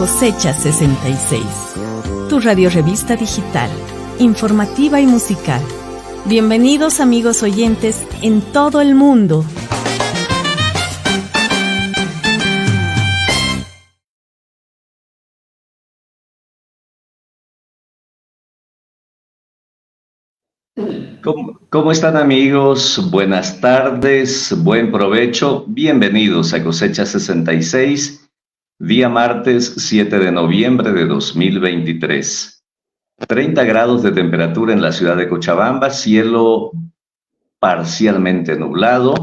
Cosecha 66, tu radiorevista digital, informativa y musical. Bienvenidos amigos oyentes en todo el mundo. ¿Cómo están amigos? Buenas tardes, buen provecho. Bienvenidos a Cosecha 66, día martes 7 de noviembre de 2023. 30 grados de temperatura en la ciudad de Cochabamba, cielo parcialmente nublado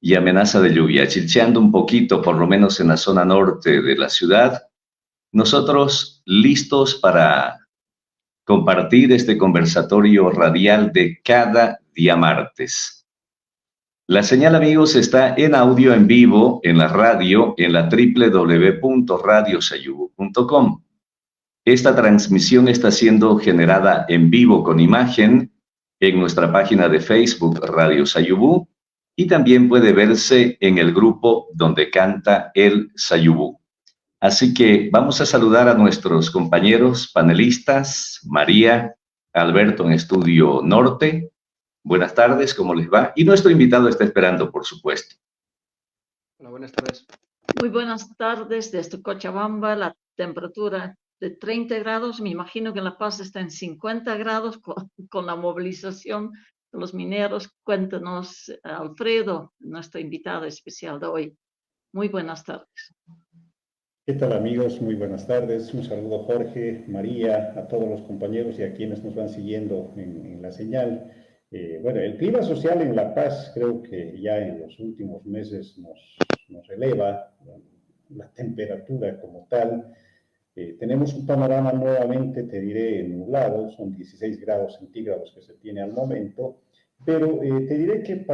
y amenaza de lluvia, chilcheando un poquito, por lo menos en la zona norte de la ciudad. Nosotros listos para compartir este conversatorio radial de cada día martes. La señal, amigos, está en audio en vivo en la radio en la www.radiosayubu.com. Esta transmisión está siendo generada en vivo con imagen en nuestra página de Facebook Radio Sayubú y también puede verse en el grupo donde canta el Sayubú. Así que vamos a saludar a nuestros compañeros panelistas, María, Alberto en Estudio Norte. Buenas tardes, ¿cómo les va? Y nuestro invitado está esperando, por supuesto. Hola, buenas tardes. Muy buenas tardes desde Cochabamba, la temperatura de 30 grados, me imagino que en La Paz está en 50 grados con la movilización de los mineros. Cuéntanos, Alfredo, nuestro invitado especial de hoy. Muy buenas tardes. ¿Qué tal amigos? Muy buenas tardes. Un saludo Jorge, María, a todos los compañeros y a quienes nos van siguiendo en la señal. Bueno, el clima social en La Paz creo que ya en los últimos meses nos eleva la temperatura como tal. Tenemos un panorama nuevamente, te diré, nublado, son 16 grados centígrados que se tiene al momento, pero te diré que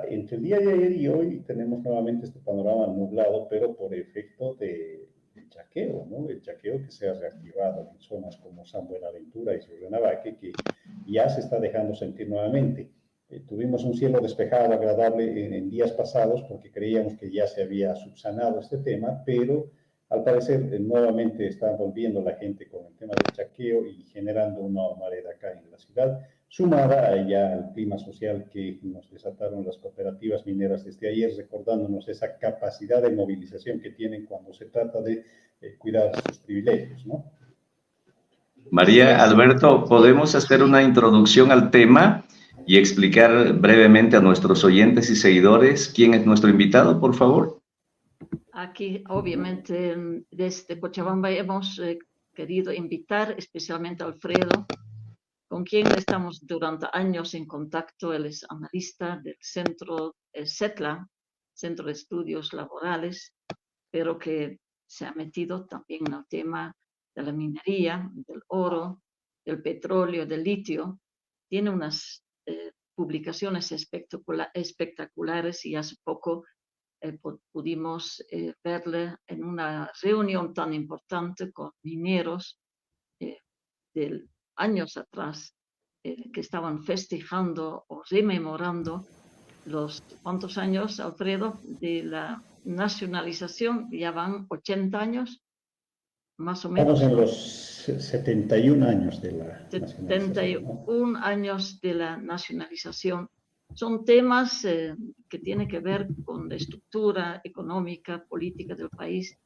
entre el día de ayer y hoy tenemos nuevamente este panorama nublado, pero por efecto del chaqueo, ¿no? El chaqueo que se ha reactivado en zonas como San Buenaventura y Surrenavaque, que ya se está dejando sentir nuevamente. Tuvimos un cielo despejado, agradable en días pasados, porque creíamos que ya se había subsanado este tema, pero al parecer nuevamente está volviendo la gente con el tema del chaqueo y generando una humareda acá en la ciudad, sumada a ya al clima social que nos desataron las cooperativas mineras desde ayer, recordándonos esa capacidad de movilización que tienen cuando se trata de cuidar sus privilegios, ¿no? María, Alberto, ¿podemos hacer una introducción al tema y explicar brevemente a nuestros oyentes y seguidores quién es nuestro invitado, por favor? Aquí, obviamente, desde Cochabamba hemos querido invitar especialmente a Alfredo, con quien estamos durante años en contacto. Él es analista del centro CETLA, Centro de Estudios Laborales, pero que se ha metido también en el tema de la minería, del oro, del petróleo, del litio. Tiene unas publicaciones espectaculares y hace poco pudimos verle en una reunión tan importante con mineros de años atrás que estaban festejando o rememorando los ¿cuántos años, Alfredo, de la nacionalización? Ya van 80 años, más o menos. Estamos en los 71 años de la nacionalización, 71 años de la nacionalización. Son temas que tienen que ver con la estructura económica, política del país,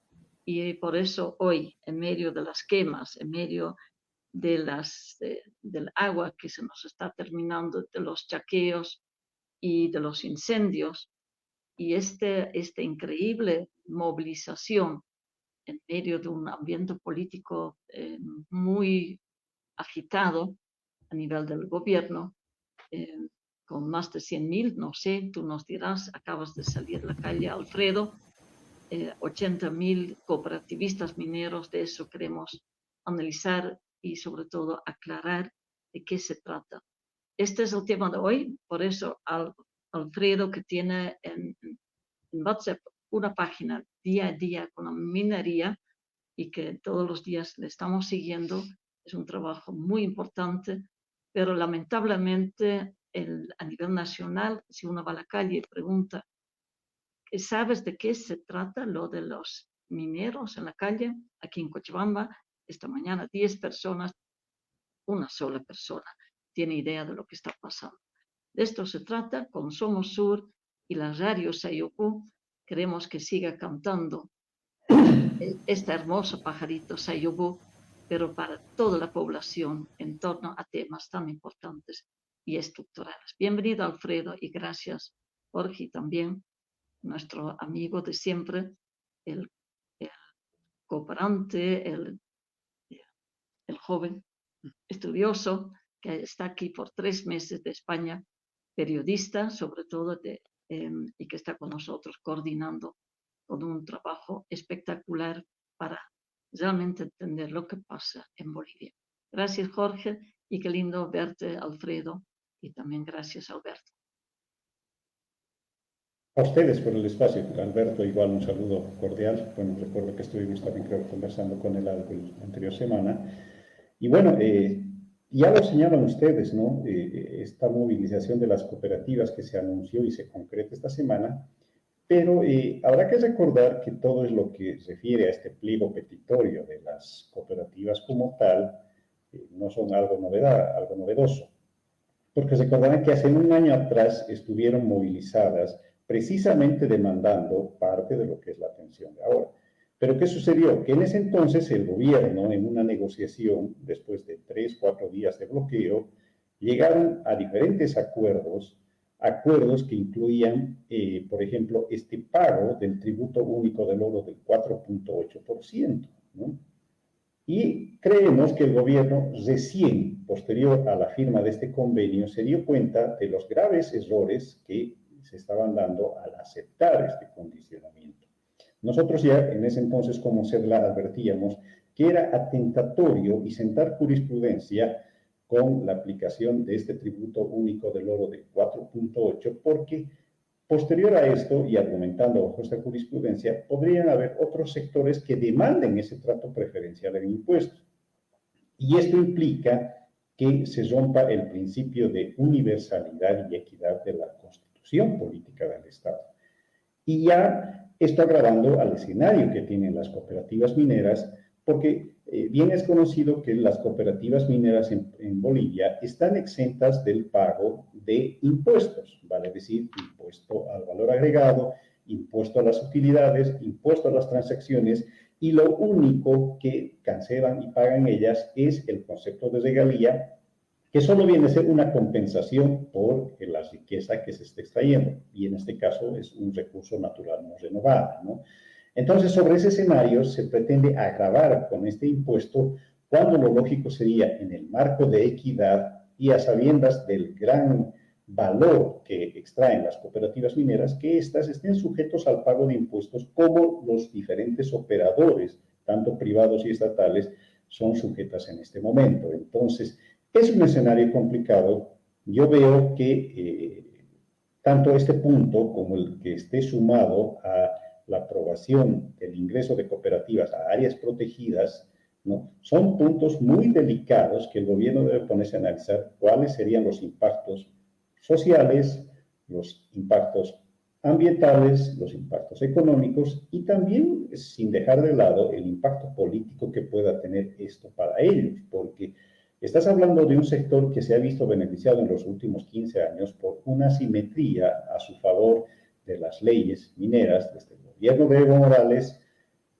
y por eso hoy, en medio de las quemas, en medio de del agua que se nos está terminando, de los chaqueos y de los incendios, y esta increíble movilización en medio de un ambiente político muy agitado a nivel del gobierno, con más de 100.000, no sé, tú nos dirás, acabas de salir a la calle, Alfredo, 80.000 cooperativistas mineros. De eso queremos analizar y sobre todo aclarar de qué se trata. Este es el tema de hoy, por eso Alfredo, que tiene en WhatsApp una página día a día con la minería y que todos los días le estamos siguiendo, es un trabajo muy importante, pero lamentablemente a nivel nacional, si uno va a la calle y pregunta, ¿sabes de qué se trata lo de los mineros en la calle, aquí en Cochabamba, esta mañana 10 personas, una sola persona tiene idea de lo que está pasando. De esto se trata con Somos Sur y la radio Sayopú. Queremos que siga cantando este hermoso pajarito Sayopú, pero para toda la población en torno a temas tan importantes y estructurales. Bienvenido, Alfredo, y gracias, Jorge, también nuestro amigo de siempre, el cooperante, el joven estudioso que está aquí por 3 meses de España, periodista sobre todo, y que está con nosotros coordinando con un trabajo espectacular para realmente entender lo que pasa en Bolivia. Gracias, Jorge, y qué lindo verte, Alfredo, y también gracias, Alberto. A ustedes por el espacio, Alberto, igual un saludo cordial. Bueno, recuerdo que estuvimos también, creo, conversando con él la anterior semana. Y bueno, ya lo señalan ustedes, ¿no? Esta movilización de las cooperativas que se anunció y se concreta esta semana, pero habrá que recordar que todo es lo que se refiere a este pliego petitorio de las cooperativas como tal, no son algo novedoso, porque recordarán que hace un año atrás estuvieron movilizadas precisamente demandando parte de lo que es la atención de ahora. Pero ¿qué sucedió? Que en ese entonces el gobierno, en una negociación, después de 3, 4 días de bloqueo, llegaron a diferentes acuerdos que incluían, por ejemplo, este pago del tributo único del oro del 4.8%, ¿no? Y creemos que el gobierno recién, posterior a la firma de este convenio, se dio cuenta de los graves errores que se estaban dando al aceptar este condicionamiento. Nosotros ya en ese entonces como CERLA advertíamos que era atentatorio y sentar jurisprudencia con la aplicación de este tributo único del oro de 4.8 porque posterior a esto, y argumentando bajo esta jurisprudencia, podrían haber otros sectores que demanden ese trato preferencial en impuestos. Y esto implica que se rompa el principio de universalidad y equidad de la Constitución política del Estado. Y ya esto agravando al escenario que tienen las cooperativas mineras, porque bien es conocido que las cooperativas mineras en Bolivia están exentas del pago de impuestos, vale decir, impuesto al valor agregado, impuesto a las utilidades, impuesto a las transacciones, y lo único que cancelan y pagan ellas es el concepto de regalía, que solo viene a ser una compensación por la riqueza que se está extrayendo, y en este caso es un recurso natural no renovable, ¿no? Entonces, sobre ese escenario se pretende agravar con este impuesto cuando lo lógico sería, en el marco de equidad y a sabiendas del gran valor que extraen las cooperativas mineras, que éstas estén sujetos al pago de impuestos como los diferentes operadores, tanto privados y estatales, son sujetas en este momento. Entonces, es un escenario complicado. Yo veo que tanto este punto como el que esté sumado a la aprobación del ingreso de cooperativas a áreas protegidas, ¿no? Son puntos muy delicados que el gobierno debe ponerse a analizar cuáles serían los impactos sociales, los impactos ambientales, los impactos económicos y también sin dejar de lado el impacto político que pueda tener esto para ellos, porque estás hablando de un sector que se ha visto beneficiado en los últimos 15 años por una simetría a su favor de las leyes mineras, desde el gobierno de Evo Morales,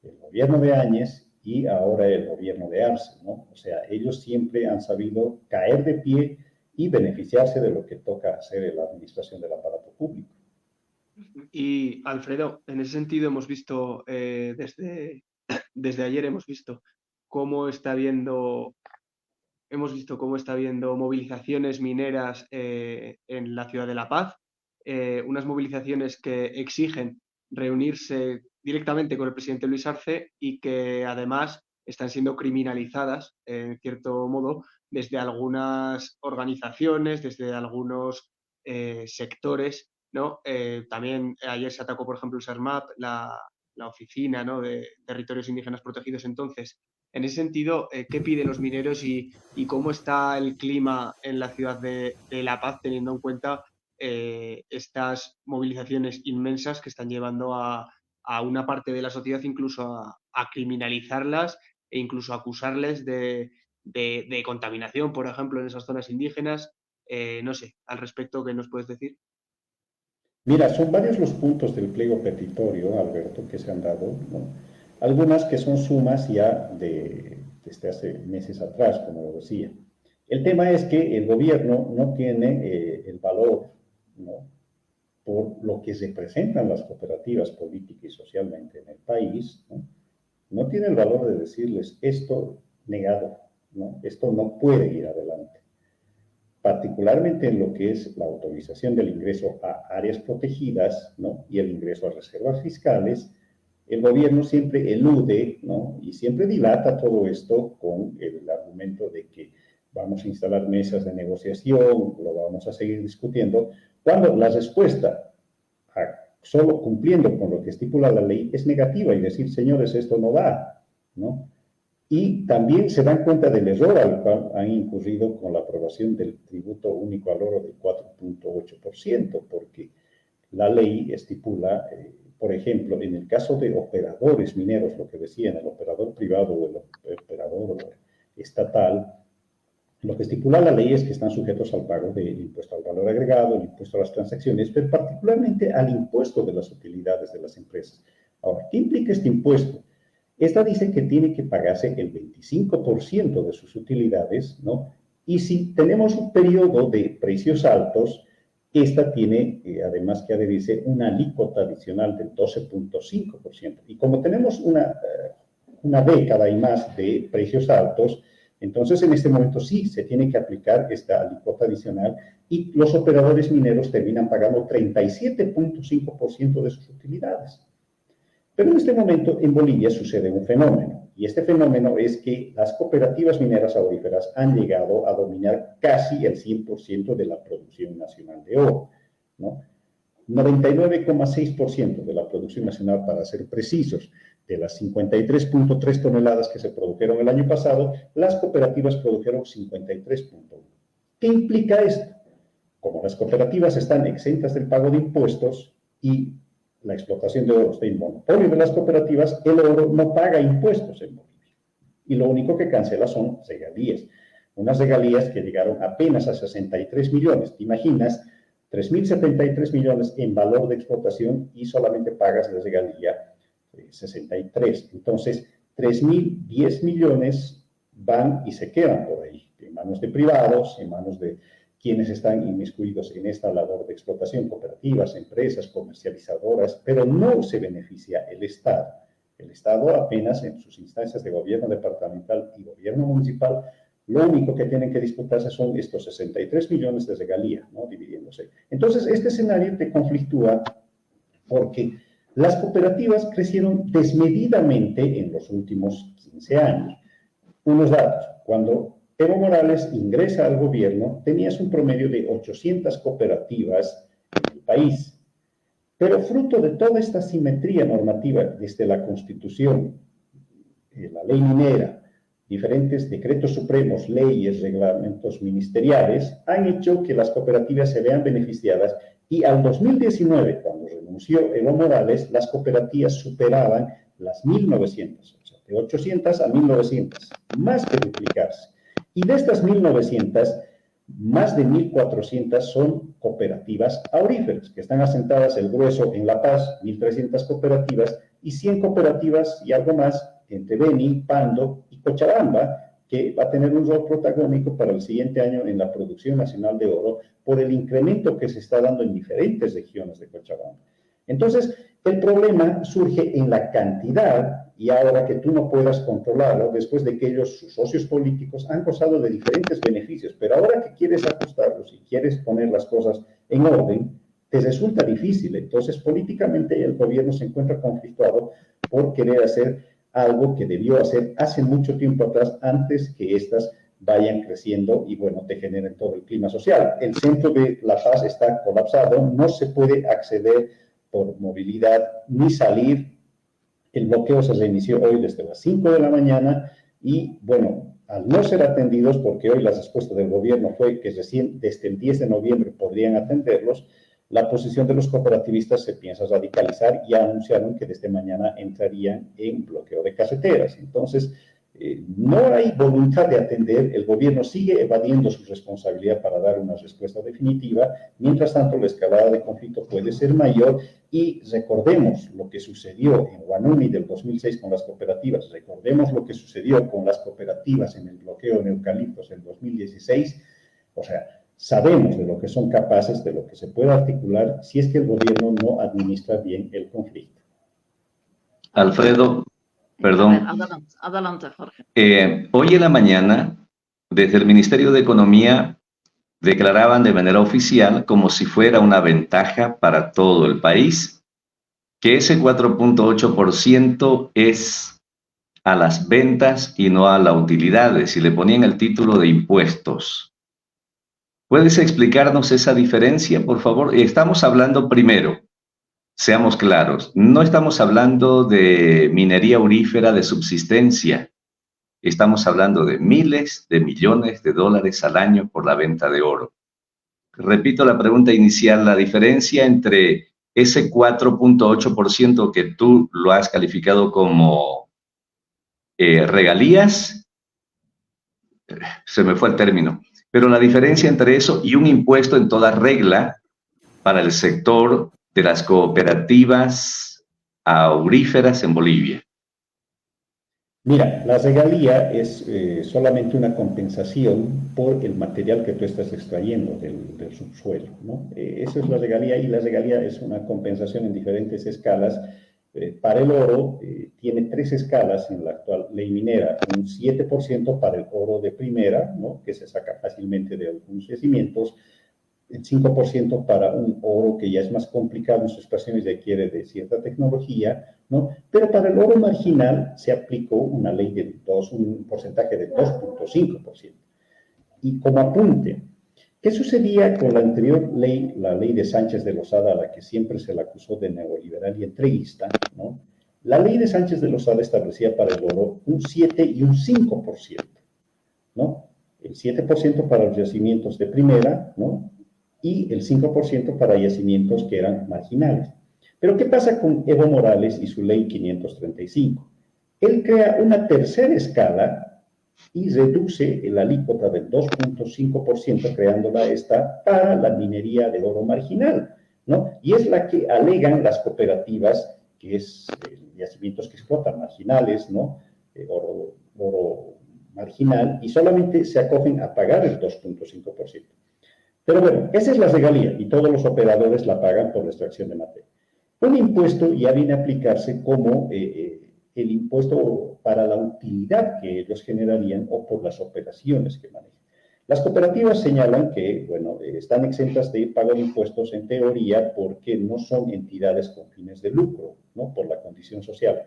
el gobierno de Áñez y ahora el gobierno de Arce, ¿no? O sea, ellos siempre han sabido caer de pie y beneficiarse de lo que toca hacer en la administración del aparato público. Y Alfredo, en ese sentido hemos visto, desde ayer hemos visto cómo está habiendo movilizaciones mineras en la ciudad de La Paz, unas movilizaciones que exigen reunirse directamente con el presidente Luis Arce y que además están siendo criminalizadas, en cierto modo, desde algunas organizaciones, desde algunos sectores, ¿no? También ayer se atacó, por ejemplo, el SERMAP, la oficina, ¿no?, de territorios indígenas protegidos. Entonces, en ese sentido, ¿qué piden los mineros y cómo está el clima en la ciudad de La Paz, teniendo en cuenta estas movilizaciones inmensas que están llevando a a una parte de la sociedad incluso a criminalizarlas e incluso acusarles de contaminación, por ejemplo, en esas zonas indígenas. No sé, al respecto, ¿qué nos puedes decir? Mira, son varios los puntos del pliego petitorio, Alberto, que se han dado, ¿no? Algunas que son sumas ya desde hace meses atrás, como lo decía. El tema es que el gobierno no tiene el valor, ¿no?, por lo que representan las cooperativas política y socialmente en el país, ¿no? No tiene el valor de decirles esto negado, ¿no? Esto no puede ir adelante. Particularmente en lo que es la autorización del ingreso a áreas protegidas, ¿no?, y el ingreso a reservas fiscales, el gobierno siempre elude, ¿no?, y siempre dilata todo esto con el argumento de que vamos a instalar mesas de negociación, lo vamos a seguir discutiendo, cuando la respuesta solo cumpliendo con lo que estipula la ley es negativa y decir, señores, esto no va, ¿no? Y también se dan cuenta del error al cual han incurrido con la aprobación del tributo único al oro del 4.8%, porque la ley estipula, por ejemplo, en el caso de operadores mineros, lo que decían, el operador privado o el operador estatal, lo que estipula la ley es que están sujetos al pago del impuesto al valor agregado, el impuesto a las transacciones, pero particularmente al impuesto de las utilidades de las empresas. Ahora, ¿qué implica este impuesto? Esta dice que tiene que pagarse el 25% de sus utilidades, ¿no? Y si tenemos un periodo de precios altos, esta tiene, además que adherirse, una alícuota adicional del 12.5%. Y como tenemos una década y más de precios altos, entonces en este momento sí se tiene que aplicar esta alícuota adicional y los operadores mineros terminan pagando 37.5% de sus utilidades. Pero en este momento en Bolivia sucede un fenómeno, y este fenómeno es que las cooperativas mineras auríferas han llegado a dominar casi el 100% de la producción nacional de oro, ¿no? 99,6% de la producción nacional, para ser precisos. De las 53.3 toneladas que se produjeron el año pasado, las cooperativas produjeron 53.1. ¿Qué implica esto? Como las cooperativas están exentas del pago de impuestos y la explotación de oro está en monopolio de las cooperativas, el oro no paga impuestos en Bolivia. Y lo único que cancela son regalías. Unas regalías que llegaron apenas a 63 millones. ¿Te imaginas? 3.073 millones en valor de explotación y solamente pagas la regalía 63. Entonces, 3.010 millones van y se quedan por ahí, en manos de privados, en manos de quienes están inmiscuidos en esta labor de explotación, cooperativas, empresas, comercializadoras, pero no se beneficia el Estado. El Estado apenas en sus instancias de gobierno departamental y gobierno municipal, lo único que tienen que disputarse son estos 63 millones de regalía, ¿no?, dividiéndose. Entonces, este escenario te conflictúa porque las cooperativas crecieron desmedidamente en los últimos 15 años. Unos datos: cuando Evo Morales ingresa al gobierno, tenías un promedio de 800 cooperativas en el país. Pero fruto de toda esta simetría normativa desde la Constitución, la ley minera, diferentes decretos supremos, leyes, reglamentos ministeriales, han hecho que las cooperativas se vean beneficiadas, y al 2019, cuando renunció Evo Morales, las cooperativas superaban las 1.900, o sea, de 800 a 1.900, más que duplicarse. Y de estas 1.900, más de 1.400 son cooperativas auríferas, que están asentadas el grueso en La Paz, 1.300 cooperativas, y 100 cooperativas y algo más entre Beni, Pando y Cochabamba, que va a tener un rol protagónico para el siguiente año en la producción nacional de oro por el incremento que se está dando en diferentes regiones de Cochabamba. Entonces, el problema surge en la cantidad, y ahora que tú no puedas controlarlo, después de que ellos, sus socios políticos, han gozado de diferentes beneficios, pero ahora que quieres ajustarlos y quieres poner las cosas en orden, te resulta difícil. Entonces, políticamente el gobierno se encuentra conflictuado por querer hacer algo que debió hacer hace mucho tiempo atrás, antes que estas vayan creciendo y, bueno, te generen todo el clima social. El centro de La Paz está colapsado, no se puede acceder por movilidad ni salir. El bloqueo se reinició hoy desde las 5 de la mañana y, bueno, al no ser atendidos, porque hoy la respuesta del gobierno fue que recién desde el 10 de noviembre podrían atenderlos, la posición de los cooperativistas se piensa radicalizar y anunciaron que desde mañana entrarían en bloqueo de carreteras. Entonces, no hay voluntad de atender, el gobierno sigue evadiendo su responsabilidad para dar una respuesta definitiva, mientras tanto la escalada de conflicto puede ser mayor y recordemos lo que sucedió en Huanuni del 2006 con las cooperativas, recordemos lo que sucedió con las cooperativas en el bloqueo en eucaliptos en 2016, o sea, sabemos de lo que son capaces, de lo que se puede articular si es que el gobierno no administra bien el conflicto. Alfredo, perdón. Adelante, Jorge. Hoy en la mañana, desde el Ministerio de Economía, declaraban de manera oficial, como si fuera una ventaja para todo el país, que ese 4.8% es a las ventas y no a las utilidades, y le ponían el título de impuestos. ¿Puedes explicarnos esa diferencia, por favor? Estamos hablando primero, seamos claros, no estamos hablando de minería aurífera de subsistencia. Estamos hablando de miles de millones de dólares al año por la venta de oro. Repito la pregunta inicial, la diferencia entre ese 4.8% que tú lo has calificado como regalías, se me fue el término, pero la diferencia entre eso y un impuesto en toda regla para el sector de las cooperativas auríferas en Bolivia. Mira, la regalía es solamente una compensación por el material que tú estás extrayendo del subsuelo, ¿no? Eso es la regalía, y la regalía es una compensación en diferentes escalas. Para el oro tiene 3 escalas en la actual ley minera: un 7% para el oro de primera, ¿no?, que se saca fácilmente de algunos yacimientos, el 5% para un oro que ya es más complicado en su extracción y requiere de cierta tecnología, ¿no? Pero para el oro marginal se aplicó una ley de un porcentaje de 2.5%. Y como apunte, ¿qué sucedía con la anterior ley, la ley de Sánchez de Lozada, a la que siempre se la acusó de neoliberal y entreguista, ¿no? La ley de Sánchez de Lozada establecía para el oro un 7 y un 5%, ¿no? El 7% para los yacimientos de primera, ¿no?, y el 5% para yacimientos que eran marginales. Pero ¿qué pasa con Evo Morales y su ley 535? Él crea una tercera escala y reduce la alícuota del 2.5%, creándola esta para la minería de oro marginal, ¿no? Y es la que alegan las cooperativas, que es yacimientos que explotan marginales, ¿no? Oro marginal, y solamente se acogen a pagar el 2.5%. Pero bueno, esa es la regalía y todos los operadores la pagan por la extracción de materia. Un impuesto ya viene a aplicarse como el impuesto para la utilidad que ellos generarían o por las operaciones que manejan. Las cooperativas señalan que, bueno, están exentas de pago de impuestos en teoría porque no son entidades con fines de lucro, ¿no?, por la condición social.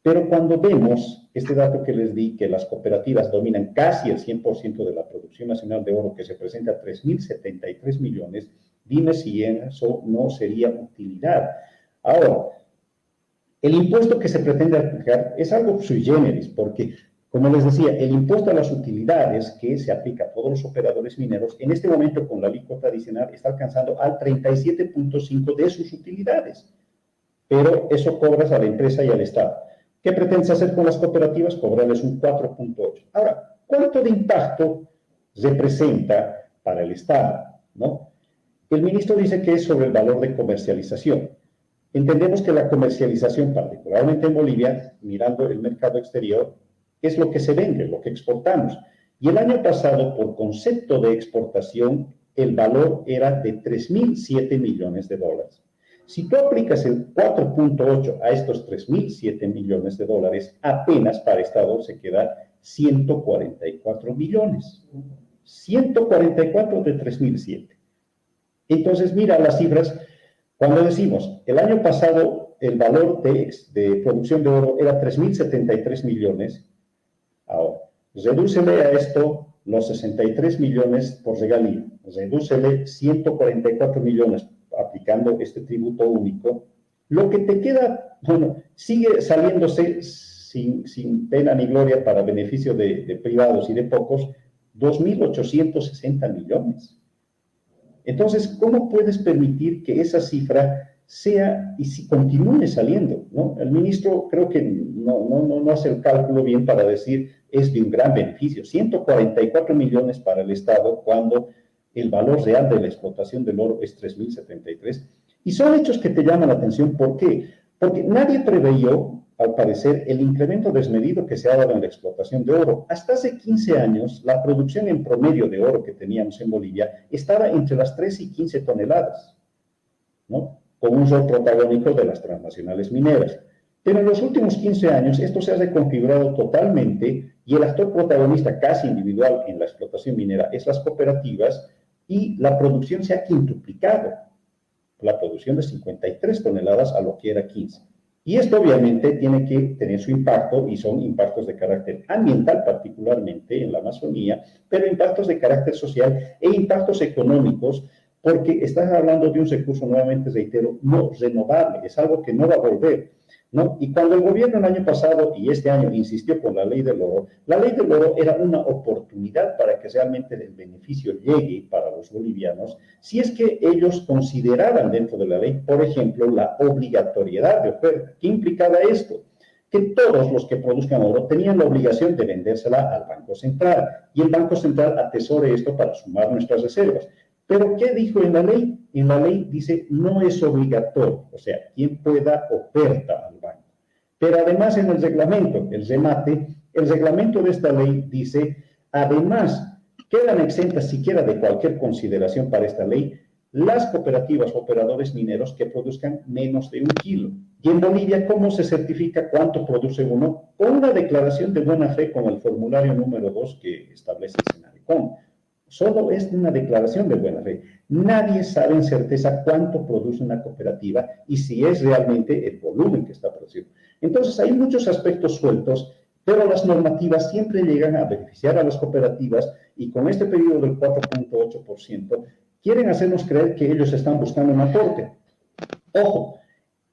Pero cuando vemos este dato que les di, que las cooperativas dominan casi el 100% de la producción nacional de oro, que se presenta a 3.073 millones, dime si eso no sería utilidad. Ahora, el impuesto que se pretende aplicar es algo sui generis, porque, como les decía, el impuesto a las utilidades que se aplica a todos los operadores mineros, en este momento con la alícuota adicional está alcanzando al 37.5% de sus utilidades. Pero eso cobras a la empresa y al Estado. ¿Qué pretendes hacer con las cooperativas? Cobrarles un 4.8%. Ahora, ¿cuánto de impacto representa para el Estado, ¿no? El ministro dice que es sobre el valor de comercialización. Entendemos que la comercialización, particularmente en Bolivia, mirando el mercado exterior, es lo que se vende, lo que exportamos. Y el año pasado, por concepto de exportación, el valor era de 3.007 millones de dólares. Si tú aplicas el 4.8 a estos 3.007 millones de dólares, apenas para Estado se queda 144 millones. 144 de 3.007. Entonces, mira las cifras. Cuando decimos, el año pasado el valor de producción de oro era 3.073 millones, ahora, redúcele a esto los 63 millones por regalía, redúcele 144 millones aplicando este tributo único, lo que te queda, bueno, sigue saliéndose sin pena ni gloria para beneficio de privados y de pocos, 2.860 millones. Entonces, ¿cómo puedes permitir que esa cifra sea y si continúe saliendo, ¿no? El ministro creo que no hace el cálculo bien para decir es de un gran beneficio. 144 millones para el Estado cuando el valor real de la explotación del oro es 3.073. Y son hechos que te llaman la atención. ¿Por qué? Porque nadie preveyó, al parecer, el incremento desmedido que se ha dado en la explotación de oro. Hasta hace 15 años, la producción en promedio de oro que teníamos en Bolivia estaba entre las 3 y 15 toneladas, ¿no? Con un rol protagónico de las transnacionales mineras. Pero en los últimos 15 años esto se ha reconfigurado totalmente y el actor protagonista casi individual en la explotación minera es las cooperativas y la producción se ha quintuplicado. La producción de 53 toneladas a lo que era 15. Y esto obviamente tiene que tener su impacto y son impactos de carácter ambiental particularmente en la Amazonía, pero impactos de carácter social e impactos económicos porque estás hablando de un recurso, nuevamente reitero, no renovable, es algo que no va a volver, ¿no? Y cuando el gobierno el año pasado y este año insistió con la ley del oro era una oportunidad para que realmente el beneficio llegue para los bolivianos, si es que ellos consideraban dentro de la ley, por ejemplo, la obligatoriedad de oferta. ¿Qué implicaba esto? Que todos los que produzcan oro tenían la obligación de vendérsela al Banco Central, y el Banco Central atesore esto para sumar nuestras reservas. Pero, ¿qué dijo en la ley? En la ley dice, no es obligatorio, o sea, quien pueda oferta al banco. Pero además en el reglamento, el remate, el reglamento de esta ley dice, además, quedan exentas siquiera de cualquier consideración para esta ley las cooperativas operadores mineros que produzcan menos de 1 kilo. Y en Bolivia, ¿cómo se certifica cuánto produce uno? Con una declaración de buena fe con el formulario número 2 que establece el Senadecon. Solo es una declaración de buena fe. Nadie sabe en certeza cuánto produce una cooperativa y si es realmente el volumen que está produciendo. Entonces, hay muchos aspectos sueltos, pero las normativas siempre llegan a beneficiar a las cooperativas y con este periodo del 4.8% quieren hacernos creer que ellos están buscando un aporte. Ojo,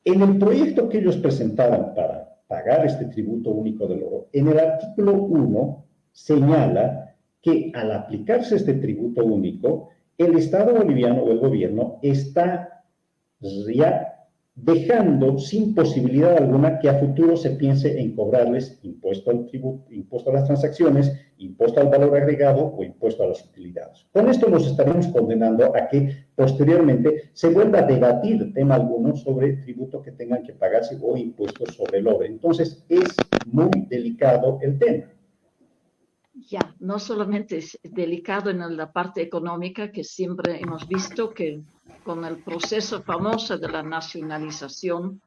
en el proyecto que ellos presentaron para pagar este tributo único del oro, en el artículo 1 señala que al aplicarse este tributo único, el Estado boliviano o el gobierno está ya dejando sin posibilidad alguna que a futuro se piense en cobrarles impuesto al tributo, impuesto a las transacciones, impuesto al valor agregado o impuesto a las utilidades. Con esto nos estaremos condenando a que posteriormente se vuelva a debatir tema alguno sobre tributo que tengan que pagarse o impuestos sobre el oro. Entonces es muy delicado el tema. Ya, no solamente es delicado en la parte económica, que siempre hemos visto que con el proceso famoso de la nacionalización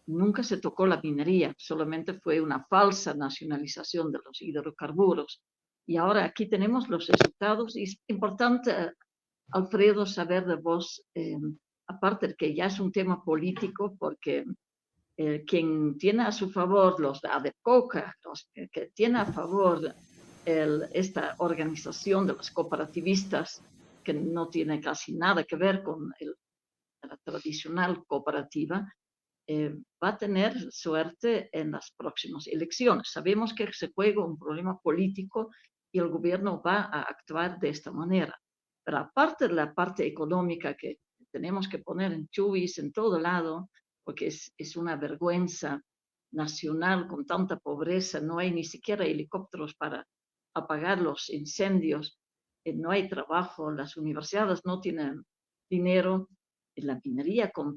nunca se tocó la minería, solamente fue una falsa nacionalización de los hidrocarburos. Y ahora aquí tenemos los resultados y es importante, Alfredo, saber de vos, aparte de que ya es un tema político, porque quien tiene a su favor los de ADECOCA, los que tiene a favor esta organización de los cooperativistas, que no tiene casi nada que ver con la tradicional cooperativa, va a tener suerte en las próximas elecciones. Sabemos que se juega un problema político y el gobierno va a actuar de esta manera. Pero aparte de la parte económica que tenemos que poner en chubis en todo lado, porque es una vergüenza nacional con tanta pobreza, no hay ni siquiera helicópteros para apagar los incendios, no hay trabajo, las universidades no tienen dinero, la minería con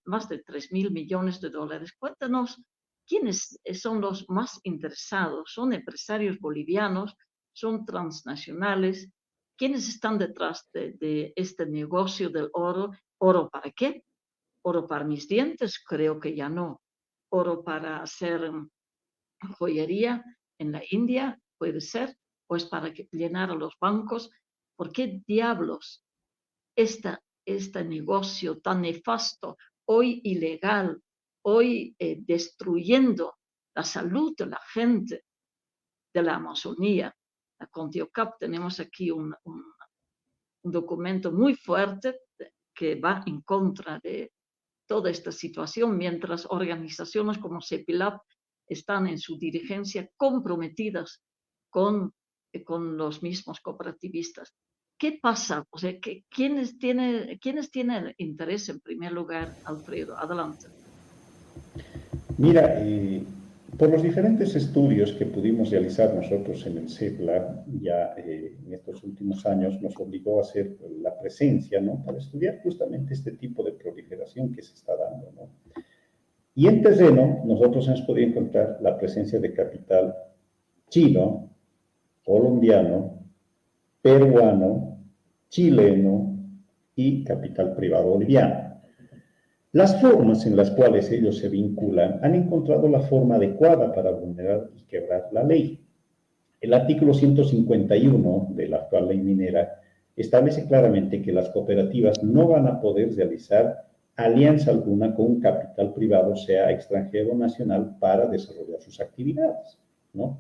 más de 3.000 millones de dólares. Cuéntanos, ¿quiénes son los más interesados? ¿Son empresarios bolivianos? ¿Son transnacionales? ¿Quiénes están detrás de este negocio del oro? ¿Oro para qué? ¿Oro para mis dientes? Creo que ya no. ¿Oro para hacer joyería en la India? Puede ser. ¿O es para llenar a los bancos? ¿Por qué diablos este negocio tan nefasto, hoy ilegal, hoy destruyendo la salud de la gente de la Amazonía? La Contiocap tenemos aquí un documento muy fuerte que va en contra de toda esta situación, mientras organizaciones como CEPILAB están en su dirigencia comprometidas con los mismos cooperativistas. ¿qué pasa? O sea, ¿quiénes tienen interés en primer lugar, Alfredo? Adelante. Mira, por los diferentes estudios que pudimos realizar nosotros en el CEPLA, ya en estos últimos años nos obligó a hacer la presencia, ¿no? Para estudiar justamente este tipo de proliferación que se está dando, ¿no? Y en terreno, nosotros hemos podido encontrar la presencia de capital chino, colombiano, peruano, chileno y capital privado boliviano. Las formas en las cuales ellos se vinculan han encontrado la forma adecuada para vulnerar y quebrar la ley. El artículo 151 de la actual ley minera establece claramente que las cooperativas no van a poder realizar alianza alguna con un capital privado, sea extranjero o nacional, para desarrollar sus actividades, ¿no?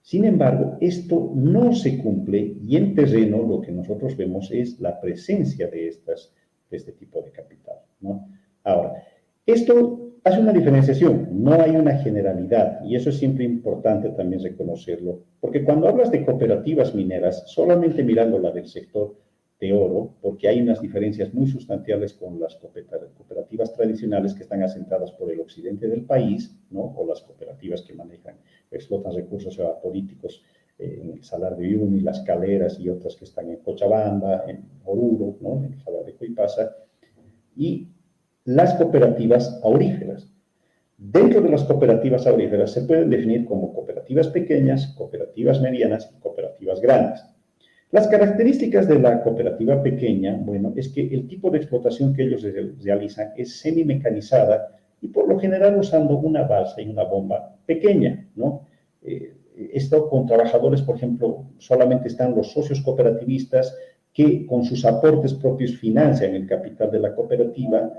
Sin embargo, esto no se cumple y en terreno lo que nosotros vemos es la presencia de este tipo de capital, ¿no? Ahora, esto hace una diferenciación, no hay una generalidad, y eso es siempre importante también reconocerlo, porque cuando hablas de cooperativas mineras, solamente mirando la del sector de oro, porque hay unas diferencias muy sustanciales con las cooperativas tradicionales que están asentadas por el occidente del país, ¿no? O las cooperativas que explotan recursos evapolíticos en el Salar de Uyuni, Las Caleras y otras que están en Cochabamba, en Oruro, ¿no? En el Salar de Coipasa, y las cooperativas auríferas. Dentro de las cooperativas auríferas se pueden definir como cooperativas pequeñas, cooperativas medianas y cooperativas grandes. Las características de la cooperativa pequeña, bueno, es que el tipo de explotación que ellos realizan es semi-mecanizada y por lo general usando una balsa y una bomba pequeña, ¿no? Esto con trabajadores, por ejemplo, solamente están los socios cooperativistas que con sus aportes propios financian el capital de la cooperativa,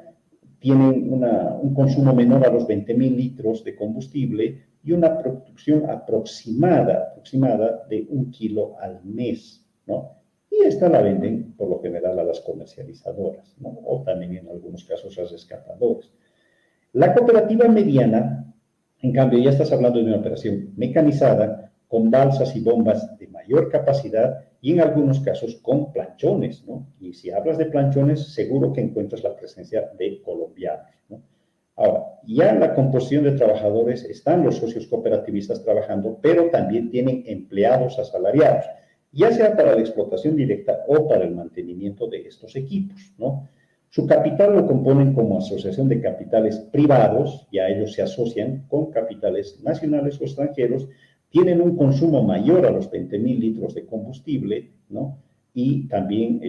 tienen un consumo menor a los 20.000 litros de combustible y una producción aproximada de 1 kilo al mes, ¿no? Y esta la venden por lo general a las comercializadoras, ¿no? O también en algunos casos a rescatadores. La cooperativa mediana, en cambio, ya estás hablando de una operación mecanizada con balsas y bombas de mayor capacidad y en algunos casos con planchones, ¿no? Y si hablas de planchones, seguro que encuentras la presencia de colombianos, ¿no? Ahora, ya en la composición de trabajadores están los socios cooperativistas trabajando, pero también tienen empleados asalariados, ya sea para la explotación directa o para el mantenimiento de estos equipos, ¿no? Su capital lo componen como asociación de capitales privados, ya ellos se asocian con capitales nacionales o extranjeros, tienen un consumo mayor a los 20.000 litros de combustible, ¿no? Y también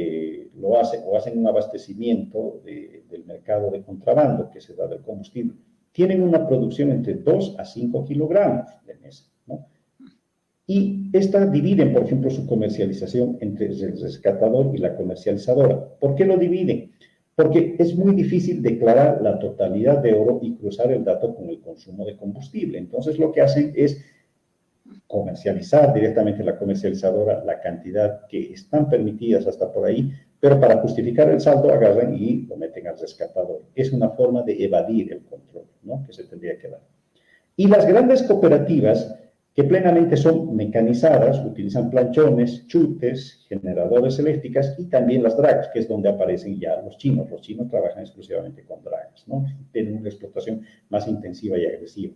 hacen un abastecimiento del mercado de contrabando que se da del combustible. Tienen una producción entre 2 a 5 kilogramos de mes, ¿no? Y dividen, por ejemplo, su comercialización entre el rescatador y la comercializadora. ¿Por qué lo dividen? Porque es muy difícil declarar la totalidad de oro y cruzar el dato con el consumo de combustible. Entonces, lo que hacen es comercializar directamente la comercializadora la cantidad que están permitidas hasta por ahí, pero para justificar el saldo agarran y lo meten al rescatador. Es una forma de evadir el control, ¿no? Que se tendría que dar. Y las grandes cooperativas, que plenamente son mecanizadas, utilizan planchones, chutes, generadores eléctricas y también las dragas, que es donde aparecen ya los chinos. Los chinos trabajan exclusivamente con dragas, ¿no? Tienen una explotación más intensiva y agresiva.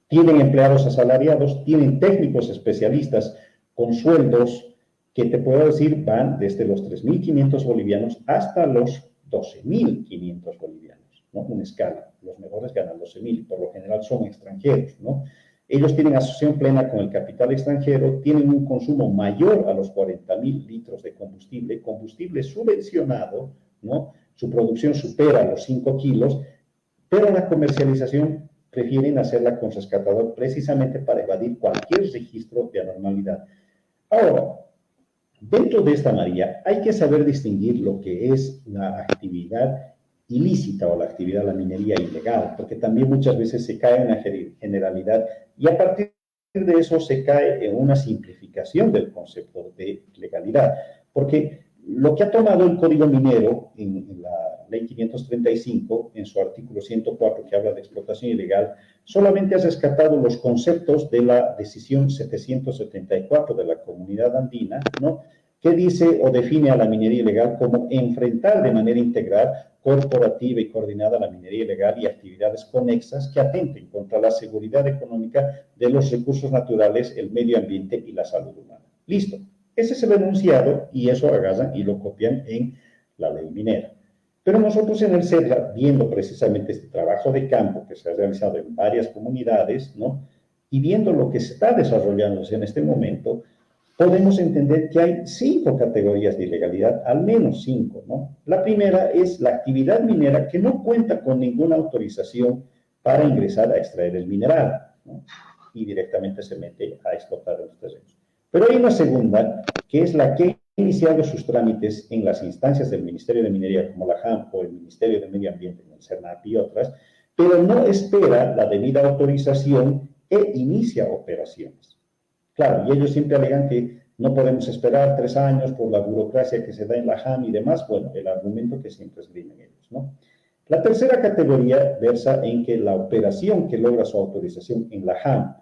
Tienen empleados asalariados, tienen técnicos especialistas con sueldos que te puedo decir van desde los 3.500 bolivianos hasta los 12.500 bolivianos, ¿no? Una escala. Los mejores ganan 12.000 y por lo general son extranjeros, ¿no? Ellos tienen asociación plena con el capital extranjero, tienen un consumo mayor a los 40.000 litros de combustible subvencionado, ¿no? Su producción supera los 5 kilos, pero la comercialización prefieren hacerla con rescatador precisamente para evadir cualquier registro de anormalidad. Ahora, dentro de esta María, hay que saber distinguir lo que es la actividad ilícita o la actividad de la minería ilegal, porque también muchas veces se cae en la generalidad y a partir de eso se cae en una simplificación del concepto de legalidad, porque lo que ha tomado el Código Minero en la Ley 535, en su artículo 104, que habla de explotación ilegal, solamente ha rescatado los conceptos de la decisión 774 de la Comunidad Andina, ¿no? que dice o define a la minería ilegal como enfrentar de manera integral, corporativa y coordinada la minería ilegal y actividades conexas que atenten contra la seguridad económica de los recursos naturales, el medio ambiente y la salud humana. Listo. Ese es el enunciado y eso agarran y lo copian en la ley minera. Pero nosotros en el CEDLA, viendo precisamente este trabajo de campo que se ha realizado en varias comunidades, ¿no? Y viendo lo que se está desarrollándose en este momento, podemos entender que hay 5 categorías de ilegalidad, al menos 5, ¿no? La primera es la actividad minera que no cuenta con ninguna autorización para ingresar a extraer el mineral, ¿no? Y directamente se mete a explotar los terrenos. Pero hay una segunda, que es la que ha iniciado sus trámites en las instancias del Ministerio de Minería, como la JAM o el Ministerio de Medio Ambiente, el CERNAP y otras, pero no espera la debida autorización e inicia operaciones. Claro, y ellos siempre alegan que no podemos esperar 3 años por la burocracia que se da en la JAM y demás. Bueno, el argumento que siempre esgrimen ellos, ¿no? La tercera categoría versa en que la operación que logra su autorización en la JAM,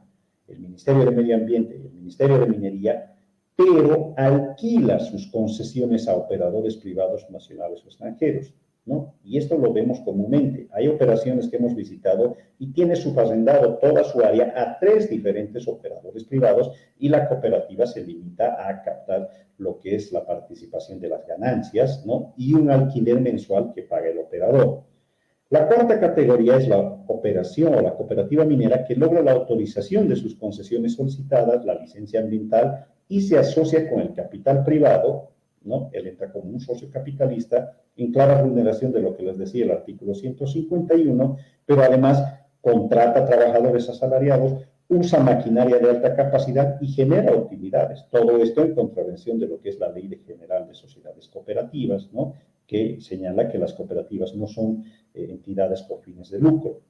el Ministerio de Medio Ambiente y el Ministerio de Minería, pero alquila sus concesiones a operadores privados nacionales o extranjeros, ¿no? Y esto lo vemos comúnmente. Hay operaciones que hemos visitado y tiene subarrendado toda su área a 3 diferentes operadores privados y la cooperativa se limita a captar lo que es la participación de las ganancias, ¿no? Y un alquiler mensual que paga el operador. La cuarta categoría es la operación o la cooperativa minera que logra la autorización de sus concesiones solicitadas, la licencia ambiental y se asocia con el capital privado, ¿no? Él entra como un socio capitalista en clara vulneración de lo que les decía el artículo 151, pero además contrata trabajadores asalariados, usa maquinaria de alta capacidad y genera utilidades. Todo esto en contravención de lo que es la Ley General de Sociedades Cooperativas, ¿no? Que señala que las cooperativas no son entidades con fines de lucro.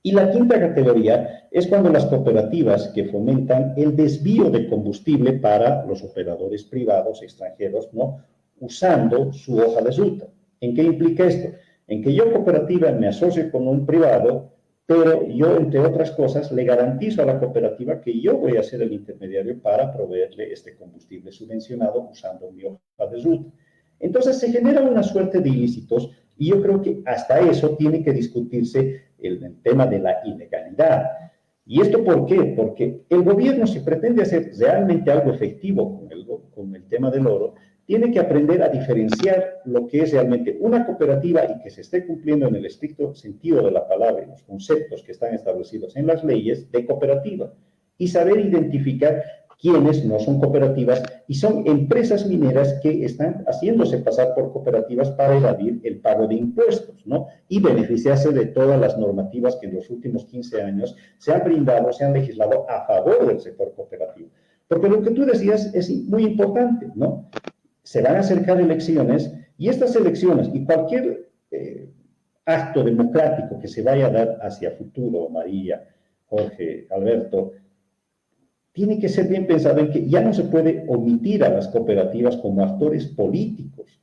Y la quinta categoría es cuando las cooperativas que fomentan el desvío de combustible para los operadores privados extranjeros, ¿no? Usando su hoja de ruta. ¿En qué implica esto? En que yo, cooperativa, me asocio con un privado, pero yo, entre otras cosas, le garantizo a la cooperativa que yo voy a ser el intermediario para proveerle este combustible subvencionado usando mi hoja de ruta. Entonces se genera una suerte de ilícitos y yo creo que hasta eso tiene que discutirse el tema de la ilegalidad. ¿Y esto por qué? Porque el gobierno, si pretende hacer realmente algo efectivo con el tema del oro, tiene que aprender a diferenciar lo que es realmente una cooperativa y que se esté cumpliendo en el estricto sentido de la palabra y los conceptos que están establecidos en las leyes de cooperativa y saber identificar quienes no son cooperativas y son empresas mineras que están haciéndose pasar por cooperativas para evadir el pago de impuestos, ¿no? Y beneficiarse de todas las normativas que en los últimos 15 años se han brindado, se han legislado a favor del sector cooperativo. Porque lo que tú decías es muy importante, ¿no? Se van a acercar elecciones y estas elecciones y cualquier acto democrático que se vaya a dar hacia futuro, María, Jorge, Alberto, tiene que ser bien pensado en que ya no se puede omitir a las cooperativas como actores políticos.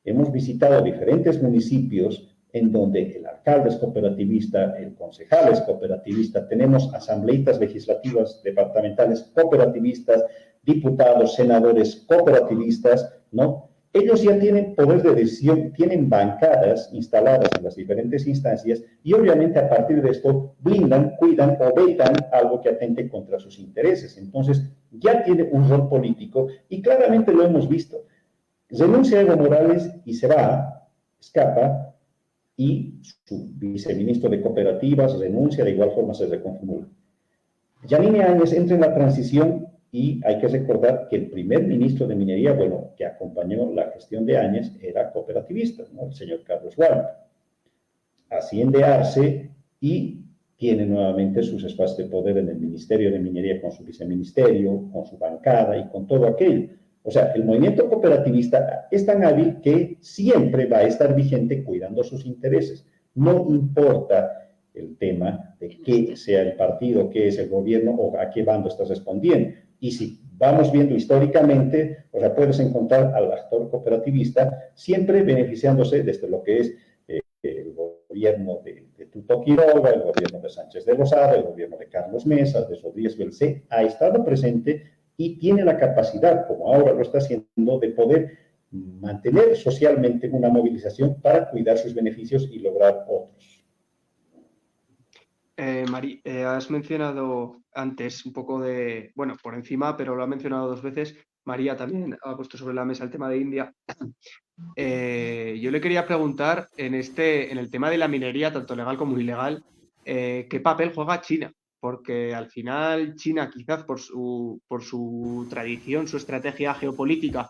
Hemos visitado diferentes municipios en donde el alcalde es cooperativista, el concejal es cooperativista, tenemos asambleístas legislativas departamentales cooperativistas, diputados, senadores cooperativistas, ¿no? Ellos ya tienen poder de decisión, tienen bancadas instaladas en las diferentes instancias y obviamente a partir de esto blindan, cuidan o vetan algo que atente contra sus intereses. Entonces ya tiene un rol político y claramente lo hemos visto. Renuncia Evo Morales y se va, escapa, y su viceministro de cooperativas renuncia, de igual forma se reconfigura. Yanine Áñez entra en la transición y hay que recordar que el primer ministro de Minería, bueno, que acompañó la gestión de Áñez, era cooperativista, ¿no? El señor Carlos Huarta. Asciende Arce y tiene nuevamente sus espacios de poder en el Ministerio de Minería con su viceministerio, con su bancada y con todo aquello. O sea, el movimiento cooperativista es tan hábil que siempre va a estar vigente cuidando sus intereses. No importa el tema de qué sea el partido, qué es el gobierno o a qué bando está respondiendo. Y si vamos viendo históricamente, o sea, puedes encontrar al actor cooperativista siempre beneficiándose desde lo que es el gobierno de Tuto Quiroga, el gobierno de Sánchez de Lozada, el gobierno de Carlos Mesa, de Rodríguez Belcé, ha estado presente y tiene la capacidad, como ahora lo está haciendo, de poder mantener socialmente una movilización para cuidar sus beneficios y lograr otros. Mari, has mencionado antes un poco de, bueno, por encima, pero lo ha mencionado 2 veces. María también ha puesto sobre la mesa el tema de India. Yo le quería preguntar en el tema de la minería, tanto legal como ilegal, ¿qué papel juega China? Porque al final China, quizás por su tradición, su estrategia geopolítica,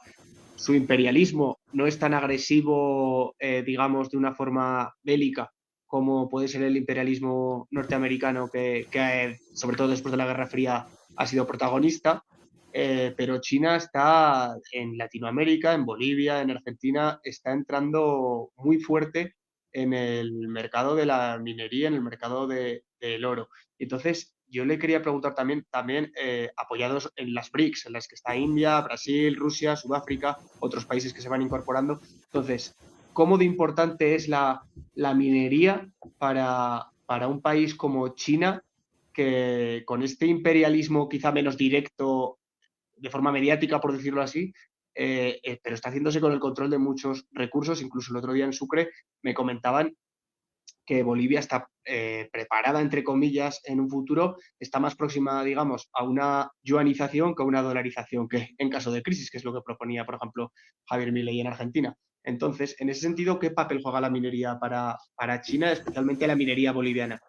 su imperialismo, no es tan agresivo, digamos, de una forma bélica como puede ser el imperialismo norteamericano, que sobre todo después de la Guerra Fría ha sido protagonista. Pero China está en Latinoamérica, en Bolivia, en Argentina, está entrando muy fuerte en el mercado de la minería, en el mercado del oro. Entonces, yo le quería preguntar también apoyados en las BRICS, en las que está India, Brasil, Rusia, Sudáfrica, otros países que se van incorporando. Entonces, ¿cómo de importante es la minería para un país como China, que con este imperialismo quizá menos directo, de forma mediática, por decirlo así, pero está haciéndose con el control de muchos recursos? Incluso el otro día en Sucre me comentaban que Bolivia está preparada, entre comillas, en un futuro, está más próxima, digamos, a una yuanización que a una dolarización, que en caso de crisis, que es lo que proponía, por ejemplo, Javier Milei en Argentina. Entonces, en ese sentido, ¿qué papel juega la minería para China, especialmente la minería boliviana?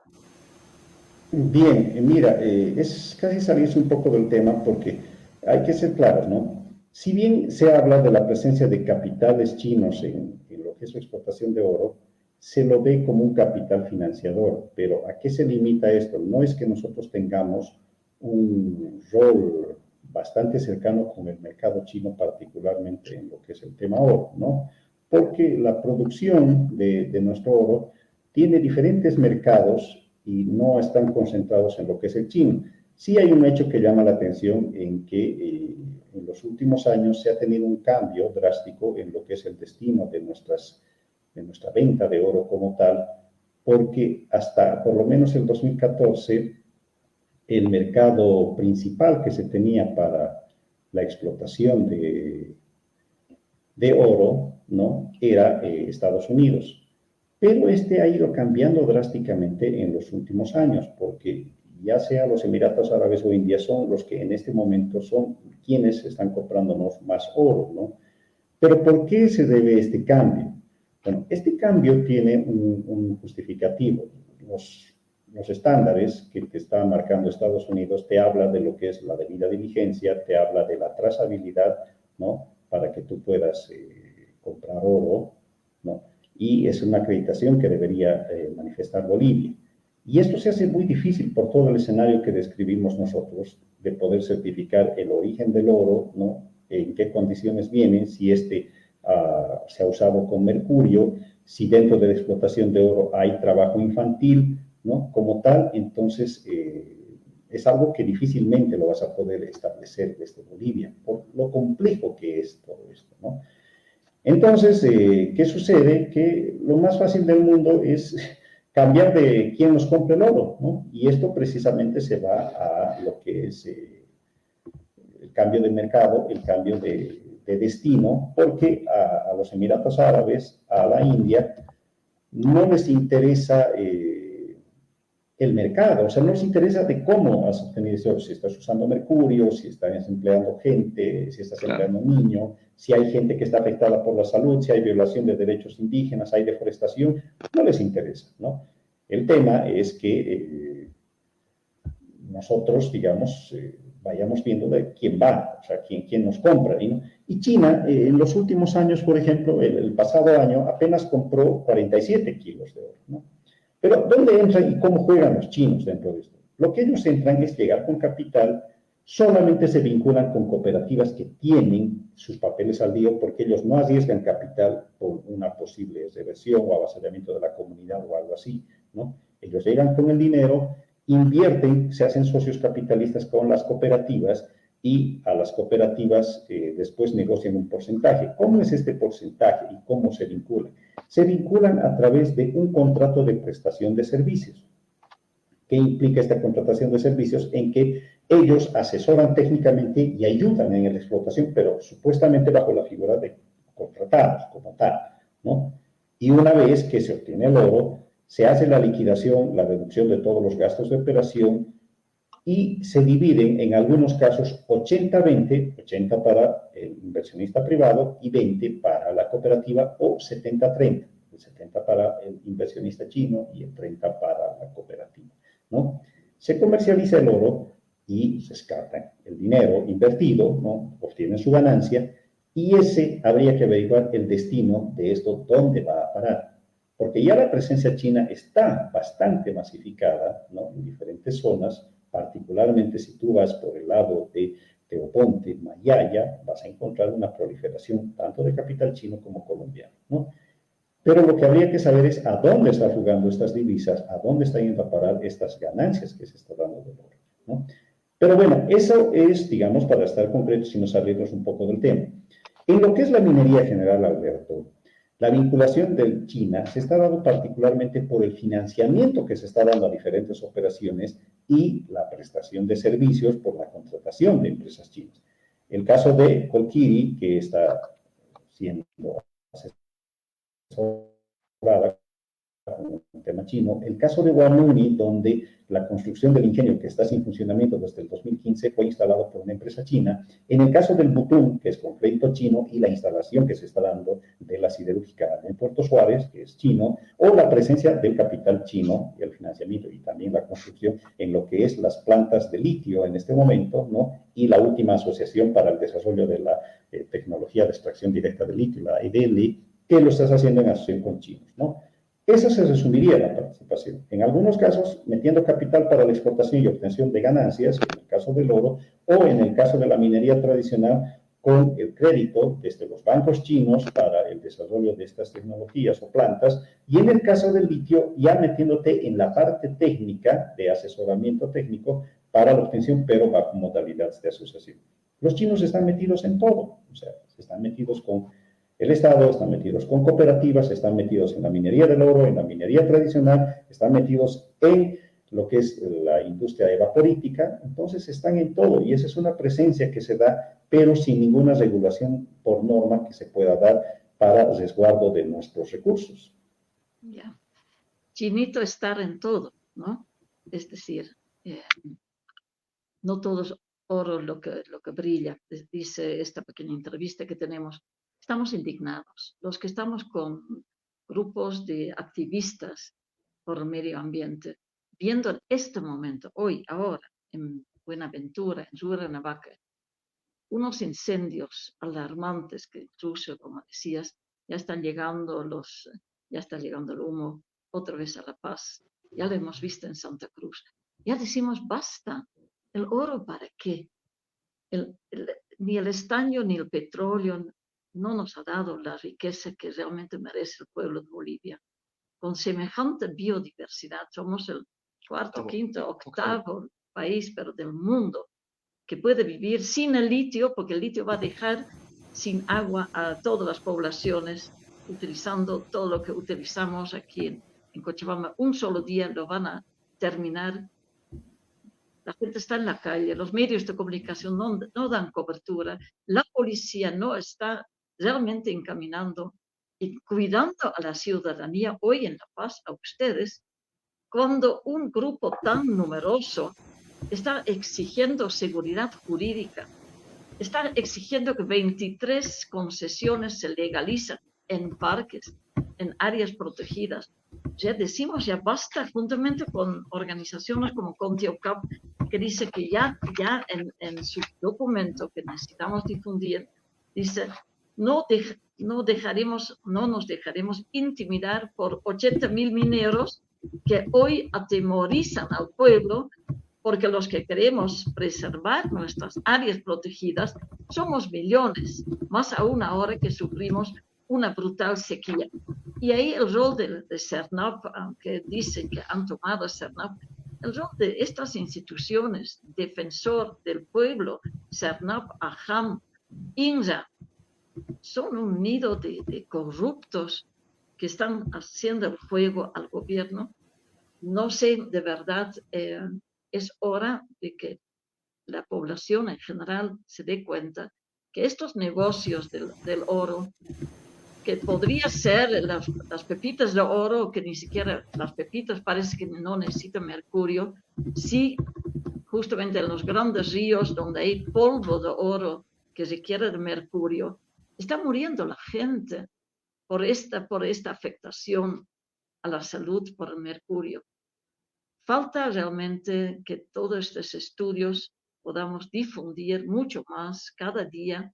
Bien, mira, es casi salirse un poco del tema porque hay que ser claros, ¿no? Si bien se habla de la presencia de capitales chinos en lo que es su explotación de oro, se lo ve como un capital financiador, pero ¿a qué se limita esto? No es que nosotros tengamos un rol bastante cercano con el mercado chino, particularmente en lo que es el tema oro, ¿no? Porque la producción de nuestro oro tiene diferentes mercados y no están concentrados en lo que es el chino. Sí hay un hecho que llama la atención en que en los últimos años se ha tenido un cambio drástico en lo que es el destino de nuestra venta de oro como tal, porque hasta por lo menos el 2014 el mercado principal que se tenía para la explotación de oro, ¿no? Era Estados Unidos. Pero este ha ido cambiando drásticamente en los últimos años, porque ya sea los Emiratos Árabes o India son los que en este momento son quienes están comprándonos más oro, ¿no? Pero ¿por qué se debe este cambio? Bueno, este cambio tiene un justificativo. Los estándares que te está marcando Estados Unidos te habla de lo que es la debida diligencia, te habla de la trazabilidad, ¿no? Para que tú puedas comprar oro, ¿no? Y es una acreditación que debería manifestar Bolivia. Y esto se hace muy difícil por todo el escenario que describimos nosotros de poder certificar el origen del oro, ¿no? En qué condiciones viene, si se ha usado con mercurio, si dentro de la explotación de oro hay trabajo infantil, ¿no? Como tal, entonces es algo que difícilmente lo vas a poder establecer desde Bolivia, por lo complejo que es todo esto, ¿no? Entonces, ¿qué sucede? Que lo más fácil del mundo es cambiar de quién nos compra el oro, ¿no? Y esto precisamente se va a lo que es el cambio de mercado, el cambio de destino, porque a los Emiratos Árabes, a la India, no les interesa el mercado, o sea, no les interesa de cómo has obtenido ese oro, si estás usando mercurio, si estás empleando gente, si estás empleando niños, si hay gente que está afectada por la salud, si hay violación de derechos indígenas, hay deforestación, no les interesa, ¿no? El tema es que nosotros, digamos, vayamos viendo de quién va, o sea, quién nos compra, ¿no? Y China, en los últimos años, por ejemplo, el pasado año, apenas compró 47 kilos de oro, ¿no? Pero ¿dónde entran y cómo juegan los chinos dentro de esto? Lo que ellos entran es llegar con capital, solamente se vinculan con cooperativas que tienen sus papeles al día porque ellos no arriesgan capital por una posible reversión o avasallamiento de la comunidad o algo así, ¿no? Ellos llegan con el dinero, invierten, se hacen socios capitalistas con las cooperativas y a las cooperativas después negocian un porcentaje. ¿Cómo es este porcentaje y cómo se vinculan? Se vinculan a través de un contrato de prestación de servicios. ¿Qué implica esta contratación de servicios? En que Ellos asesoran técnicamente y ayudan en la explotación, pero supuestamente bajo la figura de contratados como tal, ¿no? Y una vez que se obtiene el oro, se hace la liquidación, la deducción de todos los gastos de operación y se dividen en algunos casos 80-20, 80 para el inversionista privado y 20 para la cooperativa, o 70-30, el 70 para el inversionista chino y el 30 para la cooperativa, ¿no? Se comercializa el oro y se descarta el dinero invertido, ¿no? Obtienen su ganancia, y ese habría que averiguar el destino de esto, dónde va a parar. Porque ya la presencia china está bastante masificada, ¿no? En diferentes zonas, particularmente si tú vas por el lado de Teoponte, Mayaya, vas a encontrar una proliferación tanto de capital chino como colombiano, ¿no? Pero lo que habría que saber es a dónde está jugando estas divisas, a dónde están yendo a parar estas ganancias que se está dando del oro, ¿no? Pero bueno, eso es, digamos, para estar concretos y no salirnos un poco del tema. En lo que es la minería general, Alberto, la vinculación de China se está dando particularmente por el financiamiento que se está dando a diferentes operaciones y la prestación de servicios por la contratación de empresas chinas. El caso de Colquiri, que está siendo asesorada con un tema chino. El caso de Guanuni, donde la construcción del ingenio que está sin funcionamiento desde el 2015 fue instalado por una empresa china. En el caso del Butún, que es con crédito chino, y la instalación que se está dando de la siderúrgica en Puerto Suárez, que es chino, o la presencia del capital chino, el financiamiento y también la construcción en lo que es las plantas de litio en este momento, ¿no? Y la última asociación para el desarrollo de la tecnología de extracción directa de litio, la EDL, que lo estás haciendo en asociación con chinos, ¿no? Eso se resumiría la participación. En algunos casos, metiendo capital para la exportación y obtención de ganancias, en el caso del oro, o en el caso de la minería tradicional, con el crédito desde los bancos chinos para el desarrollo de estas tecnologías o plantas, y en el caso del litio, ya metiéndote en la parte técnica de asesoramiento técnico para la obtención, pero bajo modalidades de asociación. Los chinos están metidos en todo, o sea, están metidos con el Estado, están metidos con cooperativas, están metidos en la minería del oro, en la minería tradicional, están metidos en lo que es la industria evaporítica, entonces están en todo, y esa es una presencia que se da, pero sin ninguna regulación por norma que se pueda dar para resguardo de nuestros recursos. Ya. Chinito estar en todo, ¿no? Es decir, no todo es oro lo que brilla, dice esta pequeña entrevista que tenemos. Estamos indignados. Los que estamos con grupos de activistas por el medio ambiente, viendo en este momento, hoy, ahora, en Buenaventura, en Surrenavaca, unos incendios alarmantes que incluso, como decías, ya está llegando el humo otra vez a La Paz. Ya lo hemos visto en Santa Cruz. Ya decimos, basta. ¿El oro para qué? Ni el estaño ni el petróleo no nos ha dado la riqueza que realmente merece el pueblo de Bolivia. Con semejante biodiversidad, somos el cuarto, quinto, octavo país, pero del mundo, que puede vivir sin el litio, porque el litio va a dejar sin agua a todas las poblaciones, utilizando todo lo que utilizamos aquí en Cochabamba. Un solo día lo van a terminar. La gente está en la calle, los medios de comunicación no dan cobertura, la policía no está realmente encaminando y cuidando a la ciudadanía hoy en La Paz, a ustedes, cuando un grupo tan numeroso está exigiendo seguridad jurídica, está exigiendo que 23 concesiones se legalicen en parques, en áreas protegidas. Ya decimos, ya basta, juntamente con organizaciones como CONTIOCAP, que dice que ya en su documento que necesitamos difundir, dice, no nos dejaremos intimidar por 80.000 mineros que hoy atemorizan al pueblo, porque los que queremos preservar nuestras áreas protegidas somos millones, más aún ahora que sufrimos una brutal sequía. Y ahí el rol de CERNAP, aunque dicen que han tomado CERNAP, el rol de estas instituciones, Defensor del Pueblo, CERNAP, AJAM, INRA, son un nido de corruptos que están haciendo el juego al gobierno. No sé, de verdad, es hora de que la población en general se dé cuenta que estos negocios del oro, que podría ser las pepitas de oro, que ni siquiera las pepitas parece que no necesitan mercurio, sí, justamente en los grandes ríos donde hay polvo de oro que requiere de mercurio, está muriendo la gente por esta afectación a la salud por el mercurio. Falta realmente que todos estos estudios podamos difundir mucho más cada día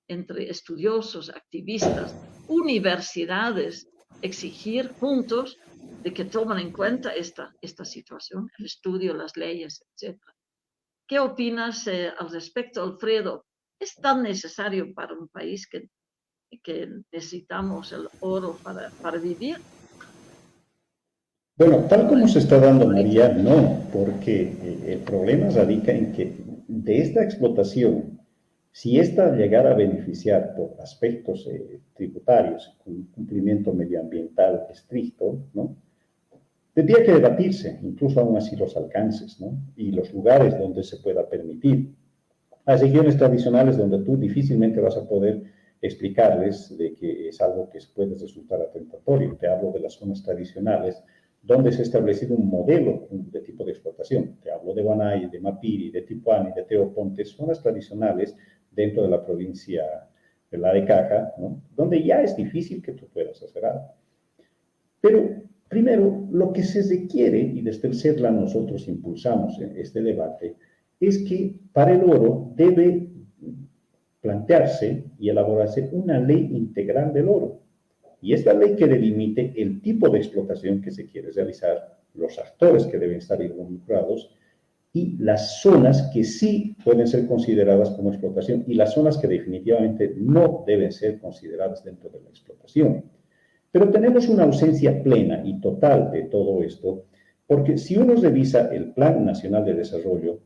entre estudiosos, activistas, universidades, exigir juntos de que tomen en cuenta esta situación, el estudio, las leyes, etc. ¿Qué opinas al respecto, Alfredo? ¿Es tan necesario para un país que necesitamos el oro para vivir? Bueno, tal como se está dando, María, no, porque el problema radica en que de esta explotación, si ésta llegara a beneficiar por aspectos tributarios, con un cumplimiento medioambiental estricto, ¿no? Tendría que debatirse, incluso aún así los alcances, ¿no? Y los lugares donde se pueda permitir. Hay regiones tradicionales donde tú difícilmente vas a poder explicarles de que es algo que puede resultar atentatorio. Te hablo de las zonas tradicionales donde se ha establecido un modelo de tipo de explotación. Te hablo de Huanay, de Mapiri, de Tipuani, de Teoponte, zonas tradicionales dentro de la provincia de la de Caja, ¿no? Donde ya es difícil que tú puedas hacer algo. Pero primero, lo que se requiere, y desde el CEDLA nosotros impulsamos este debate, es que para el oro debe plantearse y elaborarse una ley integral del oro. Y esta ley que delimite el tipo de explotación que se quiere realizar, los actores que deben estar involucrados y las zonas que sí pueden ser consideradas como explotación y las zonas que definitivamente no deben ser consideradas dentro de la explotación. Pero tenemos una ausencia plena y total de todo esto, porque si uno revisa el Plan Nacional de Desarrollo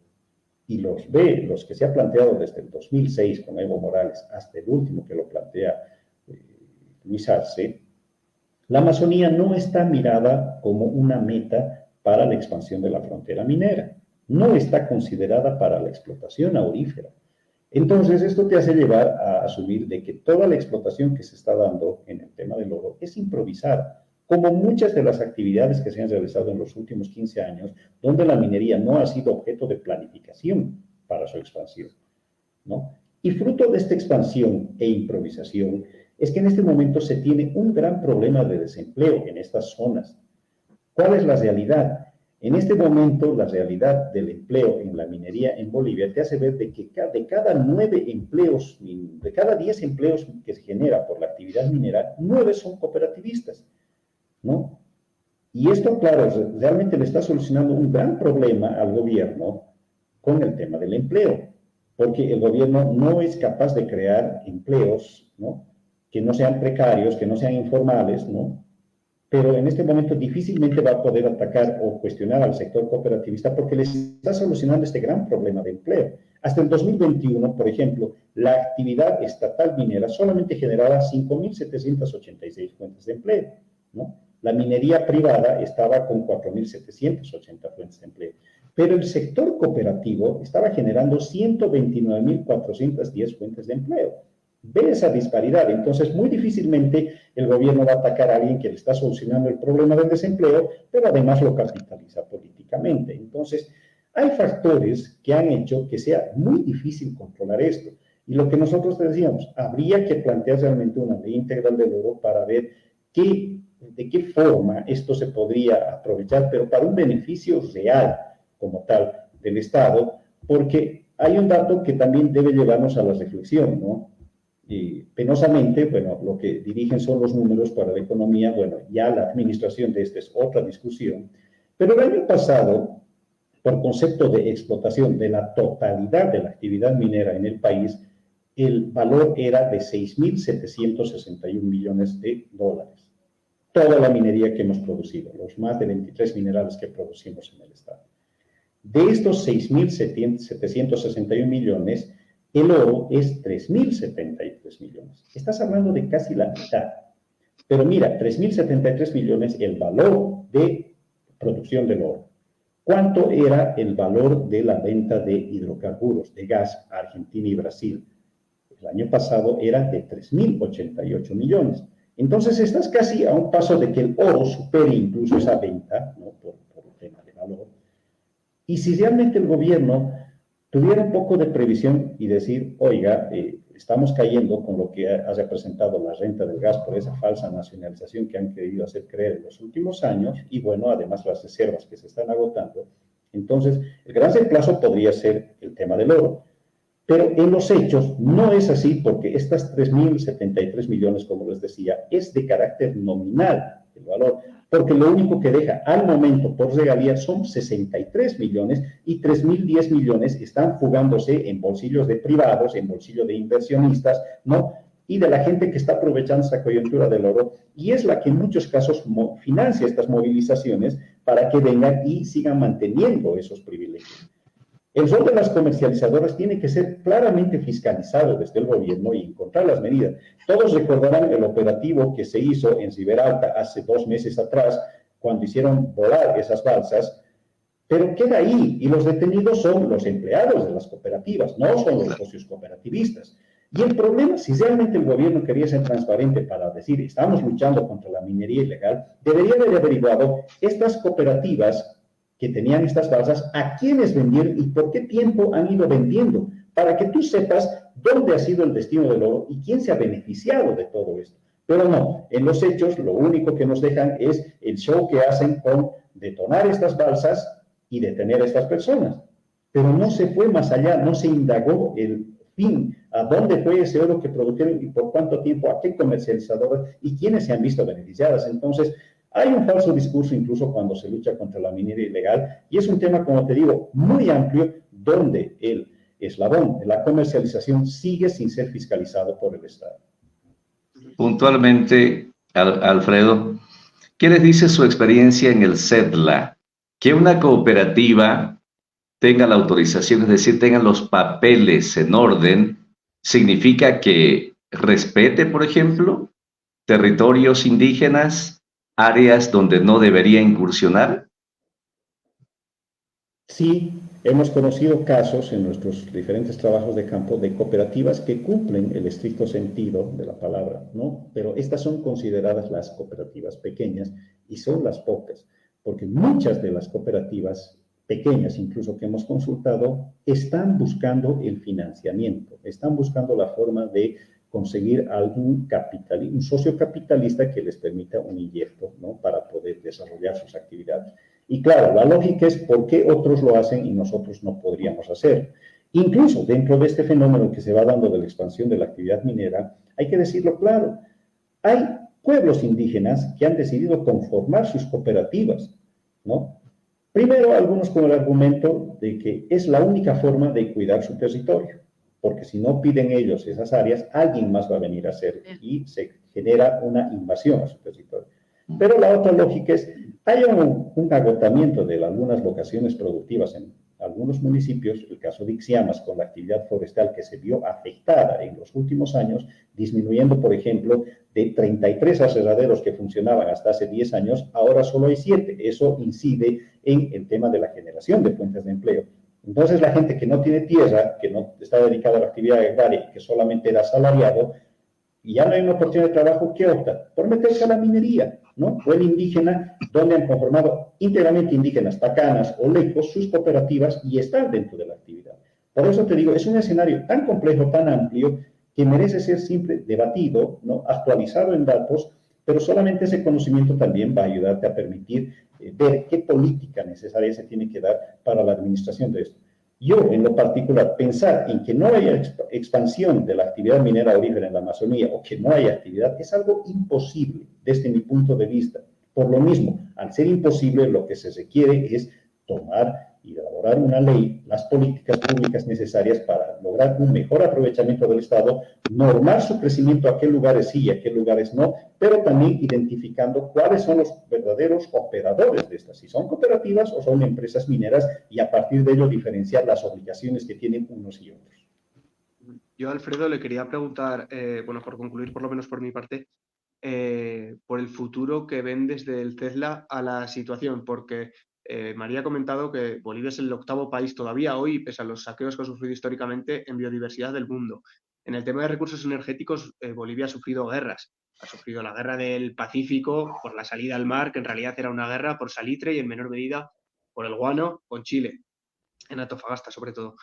y los ve, los que se ha planteado desde el 2006 con Evo Morales hasta el último que lo plantea Luis Arce, la Amazonía no está mirada como una meta para la expansión de la frontera minera, no está considerada para la explotación aurífera. Entonces, esto te hace llevar a asumir de que toda la explotación que se está dando en el tema del oro es improvisada, como muchas de las actividades que se han realizado en los últimos 15 años, donde la minería no ha sido objeto de planificación para su expansión, ¿no? Y fruto de esta expansión e improvisación es que en este momento se tiene un gran problema de desempleo en estas zonas. ¿Cuál es la realidad? En este momento, la realidad del empleo en la minería en Bolivia te hace ver de que de cada 9 empleos, de cada 10 empleos que se genera por la actividad minera, 9 son cooperativistas, ¿no? Y esto, claro, realmente le está solucionando un gran problema al gobierno con el tema del empleo, porque el gobierno no es capaz de crear empleos, ¿no?, que no sean precarios, que no sean informales, ¿no? Pero en este momento difícilmente va a poder atacar o cuestionar al sector cooperativista porque les está solucionando este gran problema de empleo. Hasta el 2021, por ejemplo, la actividad estatal minera solamente generaba 5.786 fuentes de empleo, ¿no? La minería privada estaba con 4.780 fuentes de empleo. Pero el sector cooperativo estaba generando 129.410 fuentes de empleo. Ve esa disparidad. Entonces, muy difícilmente el gobierno va a atacar a alguien que le está solucionando el problema del desempleo, pero además lo capitaliza políticamente. Entonces, hay factores que han hecho que sea muy difícil controlar esto. Y lo que nosotros decíamos, habría que plantear realmente una ley integral del oro para ver de qué forma esto se podría aprovechar, pero para un beneficio real como tal del Estado, porque hay un dato que también debe llevarnos a la reflexión, ¿no? Y penosamente, bueno, lo que dirigen son los números para la economía, bueno, ya la administración de esta es otra discusión, pero el año pasado, por concepto de explotación de la totalidad de la actividad minera en el país, el valor era de 6.761 millones de dólares. Toda la minería que hemos producido, los más de 23 minerales que producimos en el Estado. De estos 6.761 millones, el oro es 3.073 millones. Estás hablando de casi la mitad. Pero mira, 3.073 millones el valor de producción del oro. ¿Cuánto era el valor de la venta de hidrocarburos, de gas a Argentina y Brasil? El año pasado era de 3.088 millones. Entonces estás casi a un paso de que el oro supere incluso esa venta, ¿no? por el tema de valor. Y si realmente el gobierno tuviera un poco de previsión y decir, oiga, estamos cayendo con lo que ha representado la renta del gas por esa falsa nacionalización que han querido hacer creer en los últimos años, y bueno, además las reservas que se están agotando, entonces el gran reemplazo podría ser el tema del oro. Pero en los hechos no es así, porque estas 3.073 millones, como les decía, es de carácter nominal el valor, porque lo único que deja al momento por regalía son 63 millones y 3.010 millones están fugándose en bolsillos de privados, en bolsillos de inversionistas, ¿no? Y de la gente que está aprovechando esta coyuntura del oro, y es la que en muchos casos financia estas movilizaciones para que vengan y sigan manteniendo esos privilegios. El rol de las comercializadoras tiene que ser claramente fiscalizado desde el gobierno y encontrar las medidas. Todos recordarán el operativo que se hizo en Ciberalta hace 2 meses atrás, cuando hicieron volar esas balsas, pero queda ahí, y los detenidos son los empleados de las cooperativas, no son los socios cooperativistas. Y el problema, si realmente el gobierno quería ser transparente para decir, estamos luchando contra la minería ilegal, debería haber averiguado estas cooperativas que tenían estas balsas, a quiénes vendieron y por qué tiempo han ido vendiendo, para que tú sepas dónde ha sido el destino del oro y quién se ha beneficiado de todo esto. Pero no, en los hechos lo único que nos dejan es el show que hacen con detonar estas balsas y detener a estas personas. Pero no se fue más allá, no se indagó el fin, a dónde fue ese oro que produjeron y por cuánto tiempo, a qué comercializadoras y quiénes se han visto beneficiadas. Entonces, hay un falso discurso incluso cuando se lucha contra la minería ilegal, y es un tema, como te digo, muy amplio, donde el eslabón de la comercialización sigue sin ser fiscalizado por el Estado. Puntualmente, Alfredo, ¿qué les dice su experiencia en el CEDLA? Que una cooperativa tenga la autorización, es decir, tengan los papeles en orden, significa que respete, por ejemplo, territorios indígenas, áreas donde no debería incursionar. Sí, hemos conocido casos en nuestros diferentes trabajos de campo de cooperativas que cumplen el estricto sentido de la palabra, ¿no? Pero estas son consideradas las cooperativas pequeñas y son las pocas, porque muchas de las cooperativas pequeñas, incluso que hemos consultado, están buscando el financiamiento, están buscando la forma de conseguir algún capital, un socio capitalista que les permita un inyecto, ¿no? Para poder desarrollar sus actividades. Y claro, la lógica es por qué otros lo hacen y nosotros no podríamos hacer. Incluso dentro de este fenómeno que se va dando de la expansión de la actividad minera, hay que decirlo claro, hay pueblos indígenas que han decidido conformar sus cooperativas, ¿no? Primero, algunos con el argumento de que es la única forma de cuidar su territorio, porque si no piden ellos esas áreas, alguien más va a venir a hacerlo y se genera una invasión a su territorio. Pero la otra lógica es, hay un agotamiento de algunas locaciones productivas en algunos municipios, el caso de Ixiamas, con la actividad forestal que se vio afectada en los últimos años, disminuyendo, por ejemplo, de 33 aserraderos que funcionaban hasta hace 10 años, ahora solo hay 7. Eso incide en el tema de la generación de fuentes de empleo. Entonces, la gente que no tiene tierra, que no está dedicada a la actividad agraria, que solamente era asalariado, y ya no hay una oportunidad de trabajo, ¿qué opta? Por meterse a la minería, ¿no? O el indígena, donde han conformado íntegramente indígenas, tacanas o lecos, sus cooperativas y están dentro de la actividad. Por eso te digo, es un escenario tan complejo, tan amplio, que merece ser siempre debatido, ¿no? Actualizado en datos, pero solamente ese conocimiento también va a ayudarte a permitir ver qué política necesaria se tiene que dar para la administración de esto. Yo, en lo particular, pensar en que no haya expansión de la actividad minera aurífera en la Amazonía o que no haya actividad es algo imposible desde mi punto de vista. Por lo mismo, al ser imposible, lo que se requiere es tomar y elaborar una ley, las políticas públicas necesarias para lograr un mejor aprovechamiento del Estado, normar su crecimiento a qué lugares sí y a qué lugares no, pero también identificando cuáles son los verdaderos operadores de estas, si son cooperativas o son empresas mineras, y a partir de ello diferenciar las obligaciones que tienen unos y otros. Yo, Alfredo, le quería preguntar, bueno, por concluir, por lo menos por mi parte, por el futuro que ven desde el CEDLA a la situación, porque María ha comentado que Bolivia es el 8º país todavía hoy, pese a los saqueos que ha sufrido históricamente, en biodiversidad del mundo. En el tema de recursos energéticos, Bolivia ha sufrido guerras. Ha sufrido la guerra del Pacífico por la salida al mar, que en realidad era una guerra por salitre y en menor medida por el guano con Chile, en Antofagasta sobre todo.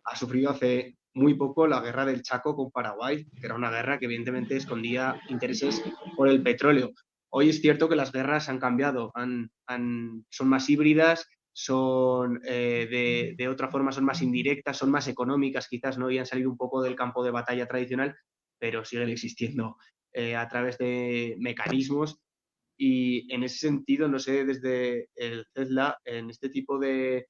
Ha sufrido hace muy poco la guerra del Chaco con Paraguay, que era una guerra que evidentemente escondía intereses por el petróleo. Hoy es cierto que las guerras han cambiado, son más híbridas, son de otra forma son más indirectas, son más económicas quizás, ¿no? Y han salido un poco del campo de batalla tradicional, pero siguen existiendo a través de mecanismos. Y en ese sentido, no sé, desde el CESLA, en este tipo de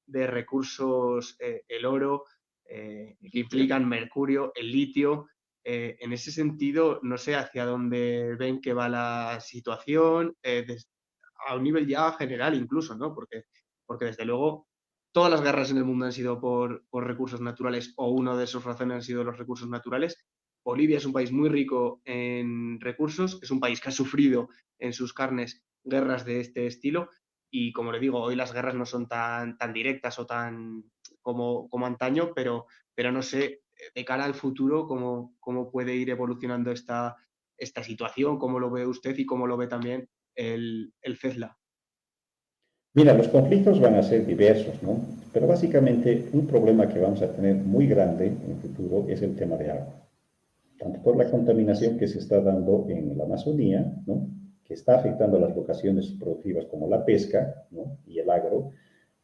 recursos, el oro, que implican mercurio, el litio. En ese sentido, no sé hacia dónde ven que va la situación, a un nivel ya general incluso, ¿no? Porque desde luego todas las guerras en el mundo han sido por recursos naturales o una de sus razones han sido los recursos naturales. Bolivia es un país muy rico en recursos, es un país que ha sufrido en sus carnes guerras de este estilo y como le digo, hoy las guerras no son tan directas o tan como antaño, pero no sé, de cara al futuro, cómo puede ir evolucionando esta situación, cómo lo ve usted y cómo lo ve también el CESLA. Mira, los conflictos van a ser diversos, ¿no? Pero básicamente un problema que vamos a tener muy grande en el futuro es el tema de agua. Tanto por la contaminación que se está dando en la Amazonía, ¿no? Que está afectando a las vocaciones productivas como la pesca, ¿no? Y el agro,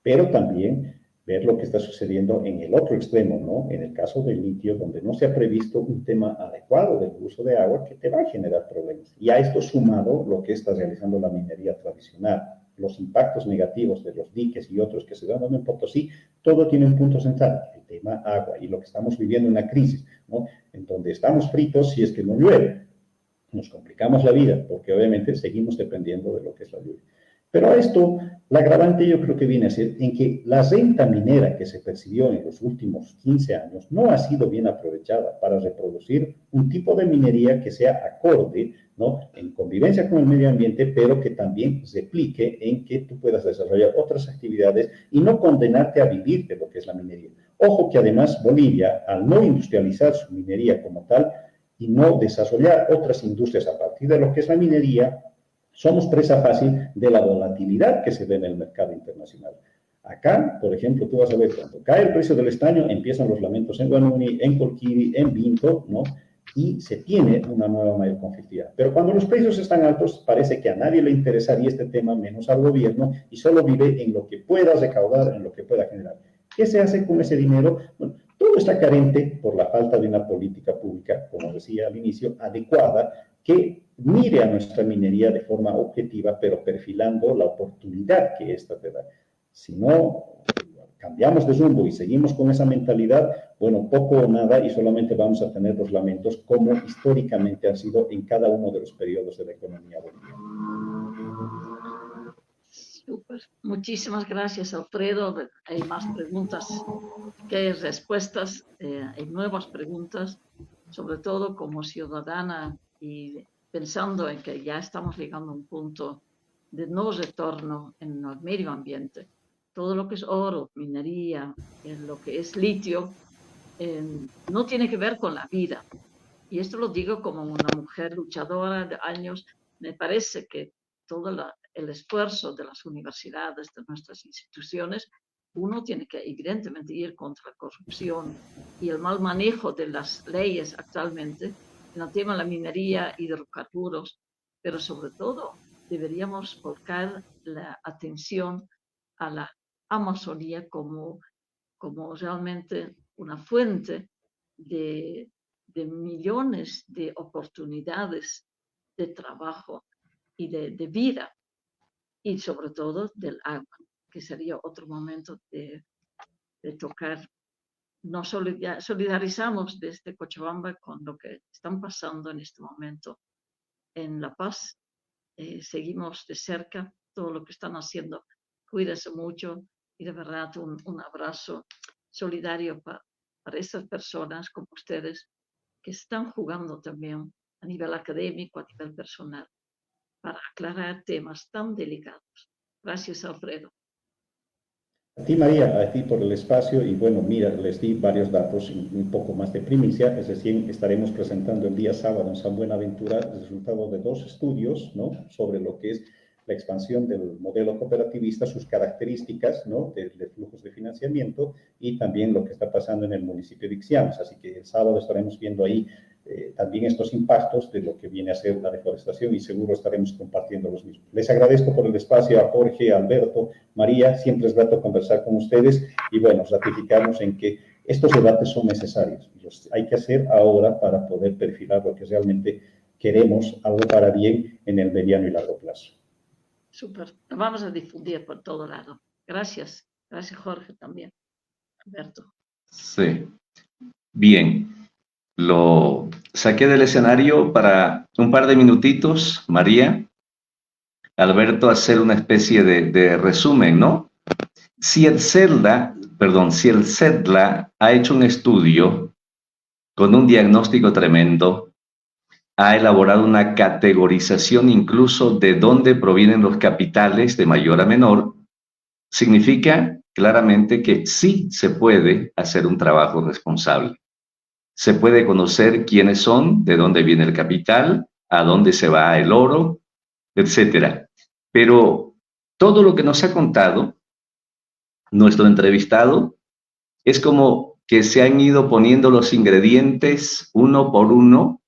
pero también ver lo que está sucediendo en el otro extremo, ¿no? En el caso del litio, donde no se ha previsto un tema adecuado del uso de agua que te va a generar problemas. Y a esto sumado lo que está realizando la minería tradicional, los impactos negativos de los diques y otros que se dan en Potosí, todo tiene un punto central, el tema agua, y lo que estamos viviendo una crisis, ¿no? En donde estamos fritos si es que no llueve. Nos complicamos la vida, porque obviamente seguimos dependiendo de lo que es la lluvia. Pero a esto, la agravante yo creo que viene a ser en que la renta minera que se percibió en los últimos 15 años no ha sido bien aprovechada para reproducir un tipo de minería que sea acorde, ¿no? En convivencia con el medio ambiente, pero que también replique en que tú puedas desarrollar otras actividades y no condenarte a vivir de lo que es la minería. Ojo que además Bolivia, al no industrializar su minería como tal y no desarrollar otras industrias a partir de lo que es la minería, somos presa fácil de la volatilidad que se ve en el mercado internacional. Acá, por ejemplo, tú vas a ver, cuando cae el precio del estaño, empiezan los lamentos en Guanuni, en Colquiri, en Vinto, ¿no? Y se tiene una nueva mayor conflictividad. Pero cuando los precios están altos, parece que a nadie le interesaría este tema, menos al gobierno, y solo vive en lo que pueda recaudar, en lo que pueda generar. ¿Qué se hace con ese dinero? Bueno, todo está carente por la falta de una política pública, como decía al inicio, adecuada, que mire a nuestra minería de forma objetiva, pero perfilando la oportunidad que ésta te da. Si no cambiamos de rumbo y seguimos con esa mentalidad, bueno, poco o nada y solamente vamos a tener los lamentos como históricamente han sido en cada uno de los periodos de la economía boliviana. Super. Muchísimas gracias, Alfredo. Hay más preguntas que respuestas, hay nuevas preguntas, sobre todo como ciudadana y pensando en que ya estamos llegando a un punto de no retorno en el medio ambiente. Todo lo que es oro, minería, lo que es litio, no tiene que ver con la vida. Y esto lo digo como una mujer luchadora de años. Me parece que todo el esfuerzo de las universidades, de nuestras instituciones, uno tiene que evidentemente ir contra la corrupción y el mal manejo de las leyes actualmente en el tema de la minería, hidrocarburos, pero sobre todo deberíamos volcar la atención a la Amazonía como realmente una fuente de millones de oportunidades de trabajo y de vida, y sobre todo del agua, que sería otro momento de tocar. Nos solidarizamos desde Cochabamba con lo que están pasando en este momento en La Paz. Seguimos de cerca todo lo que están haciendo. Cuídense mucho y de verdad un abrazo solidario para esas personas como ustedes que están jugando también a nivel académico, a nivel personal, para aclarar temas tan delicados Gracias, Alfredo. A ti, María, a ti por el espacio y bueno, mira, les di varios datos, un poco más de primicia, es decir, estaremos presentando el día sábado en San Buenaventura el resultado de 2 estudios, ¿no?, sobre lo que es la expansión del modelo cooperativista, sus características, ¿no?, de flujos de financiamiento y también lo que está pasando en el municipio de Ixiames. Así que el sábado estaremos viendo ahí también estos impactos de lo que viene a ser la deforestación y seguro estaremos compartiendo los mismos. Les agradezco por el espacio a Jorge, a Alberto, María, siempre es grato conversar con ustedes y bueno, ratificamos en que estos debates son necesarios. Los hay que hacer ahora para poder perfilar lo que realmente queremos, algo para bien en el mediano y largo plazo. Súper, lo vamos a difundir por todo lado. Gracias, gracias Jorge también, Alberto. Sí, bien. Lo saqué del escenario para un par de minutitos, María, Alberto, hacer una especie de resumen, ¿no? Si el CEDLA ha hecho un estudio con un diagnóstico tremendo, ha elaborado una categorización incluso de dónde provienen los capitales de mayor a menor, significa claramente que sí se puede hacer un trabajo responsable. Se puede conocer quiénes son, de dónde viene el capital, a dónde se va el oro, etcétera. Pero todo lo que nos ha contado nuestro entrevistado es como que se han ido poniendo los ingredientes uno por uno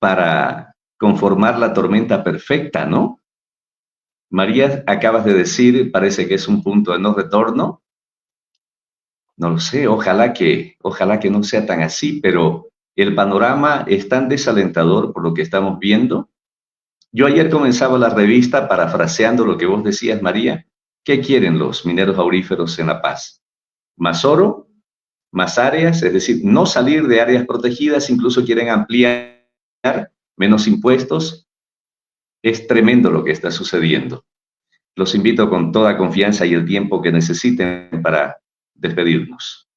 para conformar la tormenta perfecta, ¿no? María, acabas de decir, parece que es un punto de no retorno. No lo sé, ojalá que no sea tan así, pero el panorama es tan desalentador por lo que estamos viendo. Yo ayer comenzaba la revista parafraseando lo que vos decías, María. ¿Qué quieren los mineros auríferos en La Paz? ¿Más oro? ¿Más áreas? Es decir, no salir de áreas protegidas, incluso quieren ampliar, menos impuestos. Es tremendo lo que está sucediendo. Los invito con toda confianza y el tiempo que necesiten para despedirnos.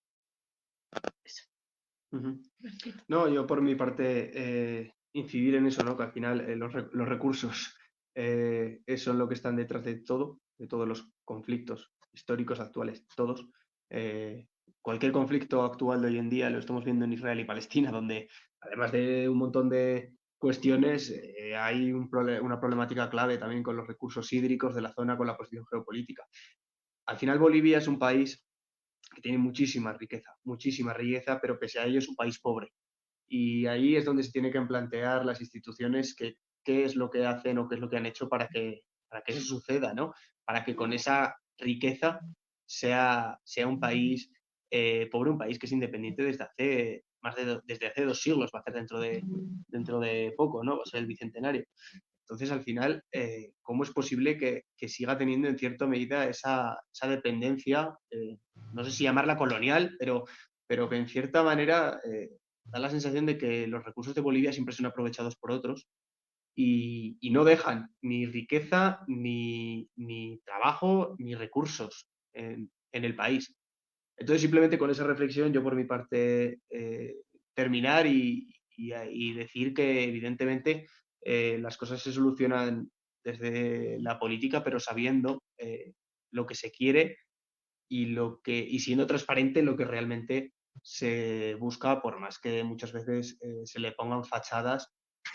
No, yo por mi parte incidir en eso, ¿no? Que al final los recursos son lo que están detrás de todos los conflictos históricos actuales, todos. Cualquier conflicto actual de hoy en día lo estamos viendo en Israel y Palestina, donde además de un montón de cuestiones, hay una problemática clave también con los recursos hídricos de la zona, con la posición geopolítica. Al final Bolivia es un país que tiene muchísima riqueza, pero pese a ello es un país pobre. Y ahí es donde se tiene que plantear las instituciones qué es lo que hacen o qué es lo que han hecho para que eso suceda, ¿no? Para que con esa riqueza sea un país pobre, un país que es independiente desde hace 2 siglos, va a ser dentro de poco, ¿no? Va a ser el bicentenario. Entonces, al final, ¿cómo es posible que siga teniendo en cierta medida esa dependencia, no sé si llamarla colonial, pero que en cierta manera da la sensación de que los recursos de Bolivia siempre son aprovechados por otros y no dejan ni riqueza, ni trabajo, ni recursos en el país? Entonces, simplemente con esa reflexión, yo por mi parte terminar y decir que evidentemente las cosas se solucionan desde la política, pero sabiendo lo que se quiere y siendo transparente en lo que realmente se busca, por más que muchas veces se le pongan fachadas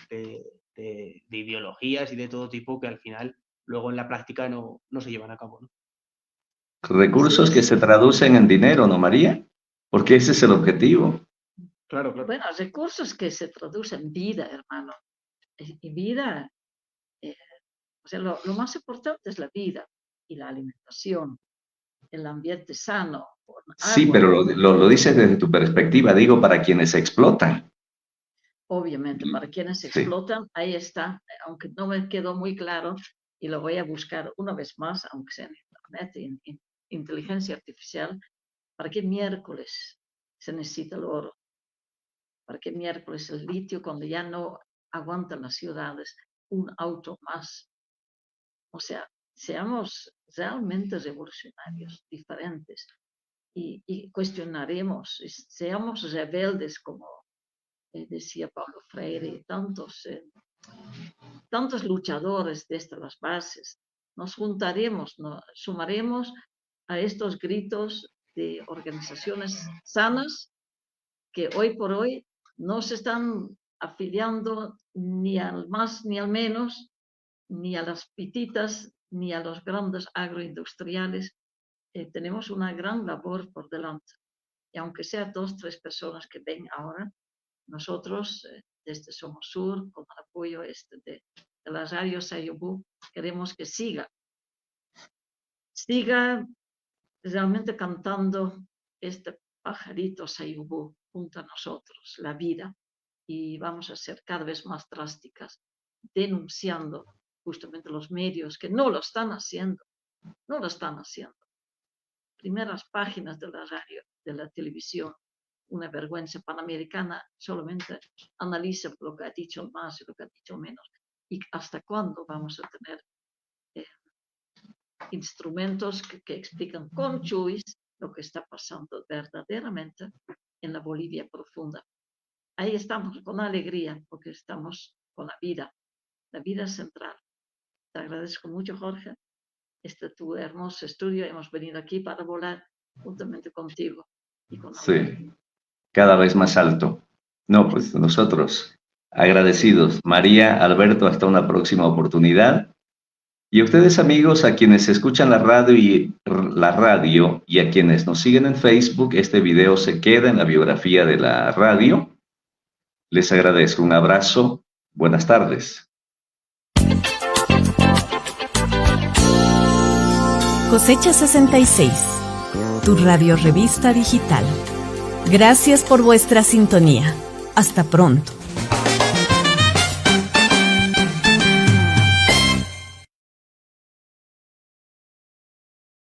de ideologías y de todo tipo que al final luego en la práctica no se llevan a cabo, ¿no? Recursos que se traducen en dinero, ¿no, María? Porque ese es el objetivo. Claro, claro. Bueno, recursos que se traducen en vida, hermano. Y vida, o sea, lo más importante es la vida y la alimentación, el ambiente sano, con Sí, agua. pero lo dices desde tu perspectiva, digo, para quienes explotan. Obviamente, para quienes Sí. explotan, ahí está, aunque no me quedó muy claro, y lo voy a buscar una vez más, aunque sea en Internet, en inteligencia artificial, ¿para qué miércoles se necesita el oro? ¿Para qué miércoles el litio cuando ya no aguantan las ciudades un auto más? O sea, seamos realmente revolucionarios, diferentes, y cuestionaremos, seamos rebeldes como decía Paulo Freire, tantos luchadores desde las bases nos juntaremos, nos sumaremos a estos gritos de organizaciones sanas que hoy por hoy no se están afiliando ni al más ni al menos, ni a las pititas, ni a los grandes agroindustriales. Tenemos una gran labor por delante. Y aunque sea 2, 3 personas que ven ahora, nosotros desde Somos Sur, con el apoyo de la radio Sayubú, queremos que siga realmente cantando este pajarito Sayubú junto a nosotros, la vida. Y vamos a ser cada vez más drásticas, denunciando justamente los medios que no lo están haciendo. Primeras páginas de la radio, de la televisión, una vergüenza panamericana, solamente analiza lo que ha dicho más y lo que ha dicho menos. ¿Y hasta cuándo vamos a tener instrumentos que explican con chuis lo que está pasando verdaderamente en la Bolivia profunda? Ahí estamos con alegría, porque estamos con la vida central. Te agradezco mucho, Jorge, tu hermoso estudio. Hemos venido aquí para volar juntamente contigo y con sí, cada vez más alto. No, pues nosotros agradecidos. María, Alberto, hasta una próxima oportunidad. Y a ustedes, amigos, a quienes escuchan la radio y a quienes nos siguen en Facebook, este video se queda en la biografía de la radio. Les agradezco. Un abrazo. Buenas tardes. Cosecha 66, tu radio revista digital. Gracias por vuestra sintonía. Hasta pronto.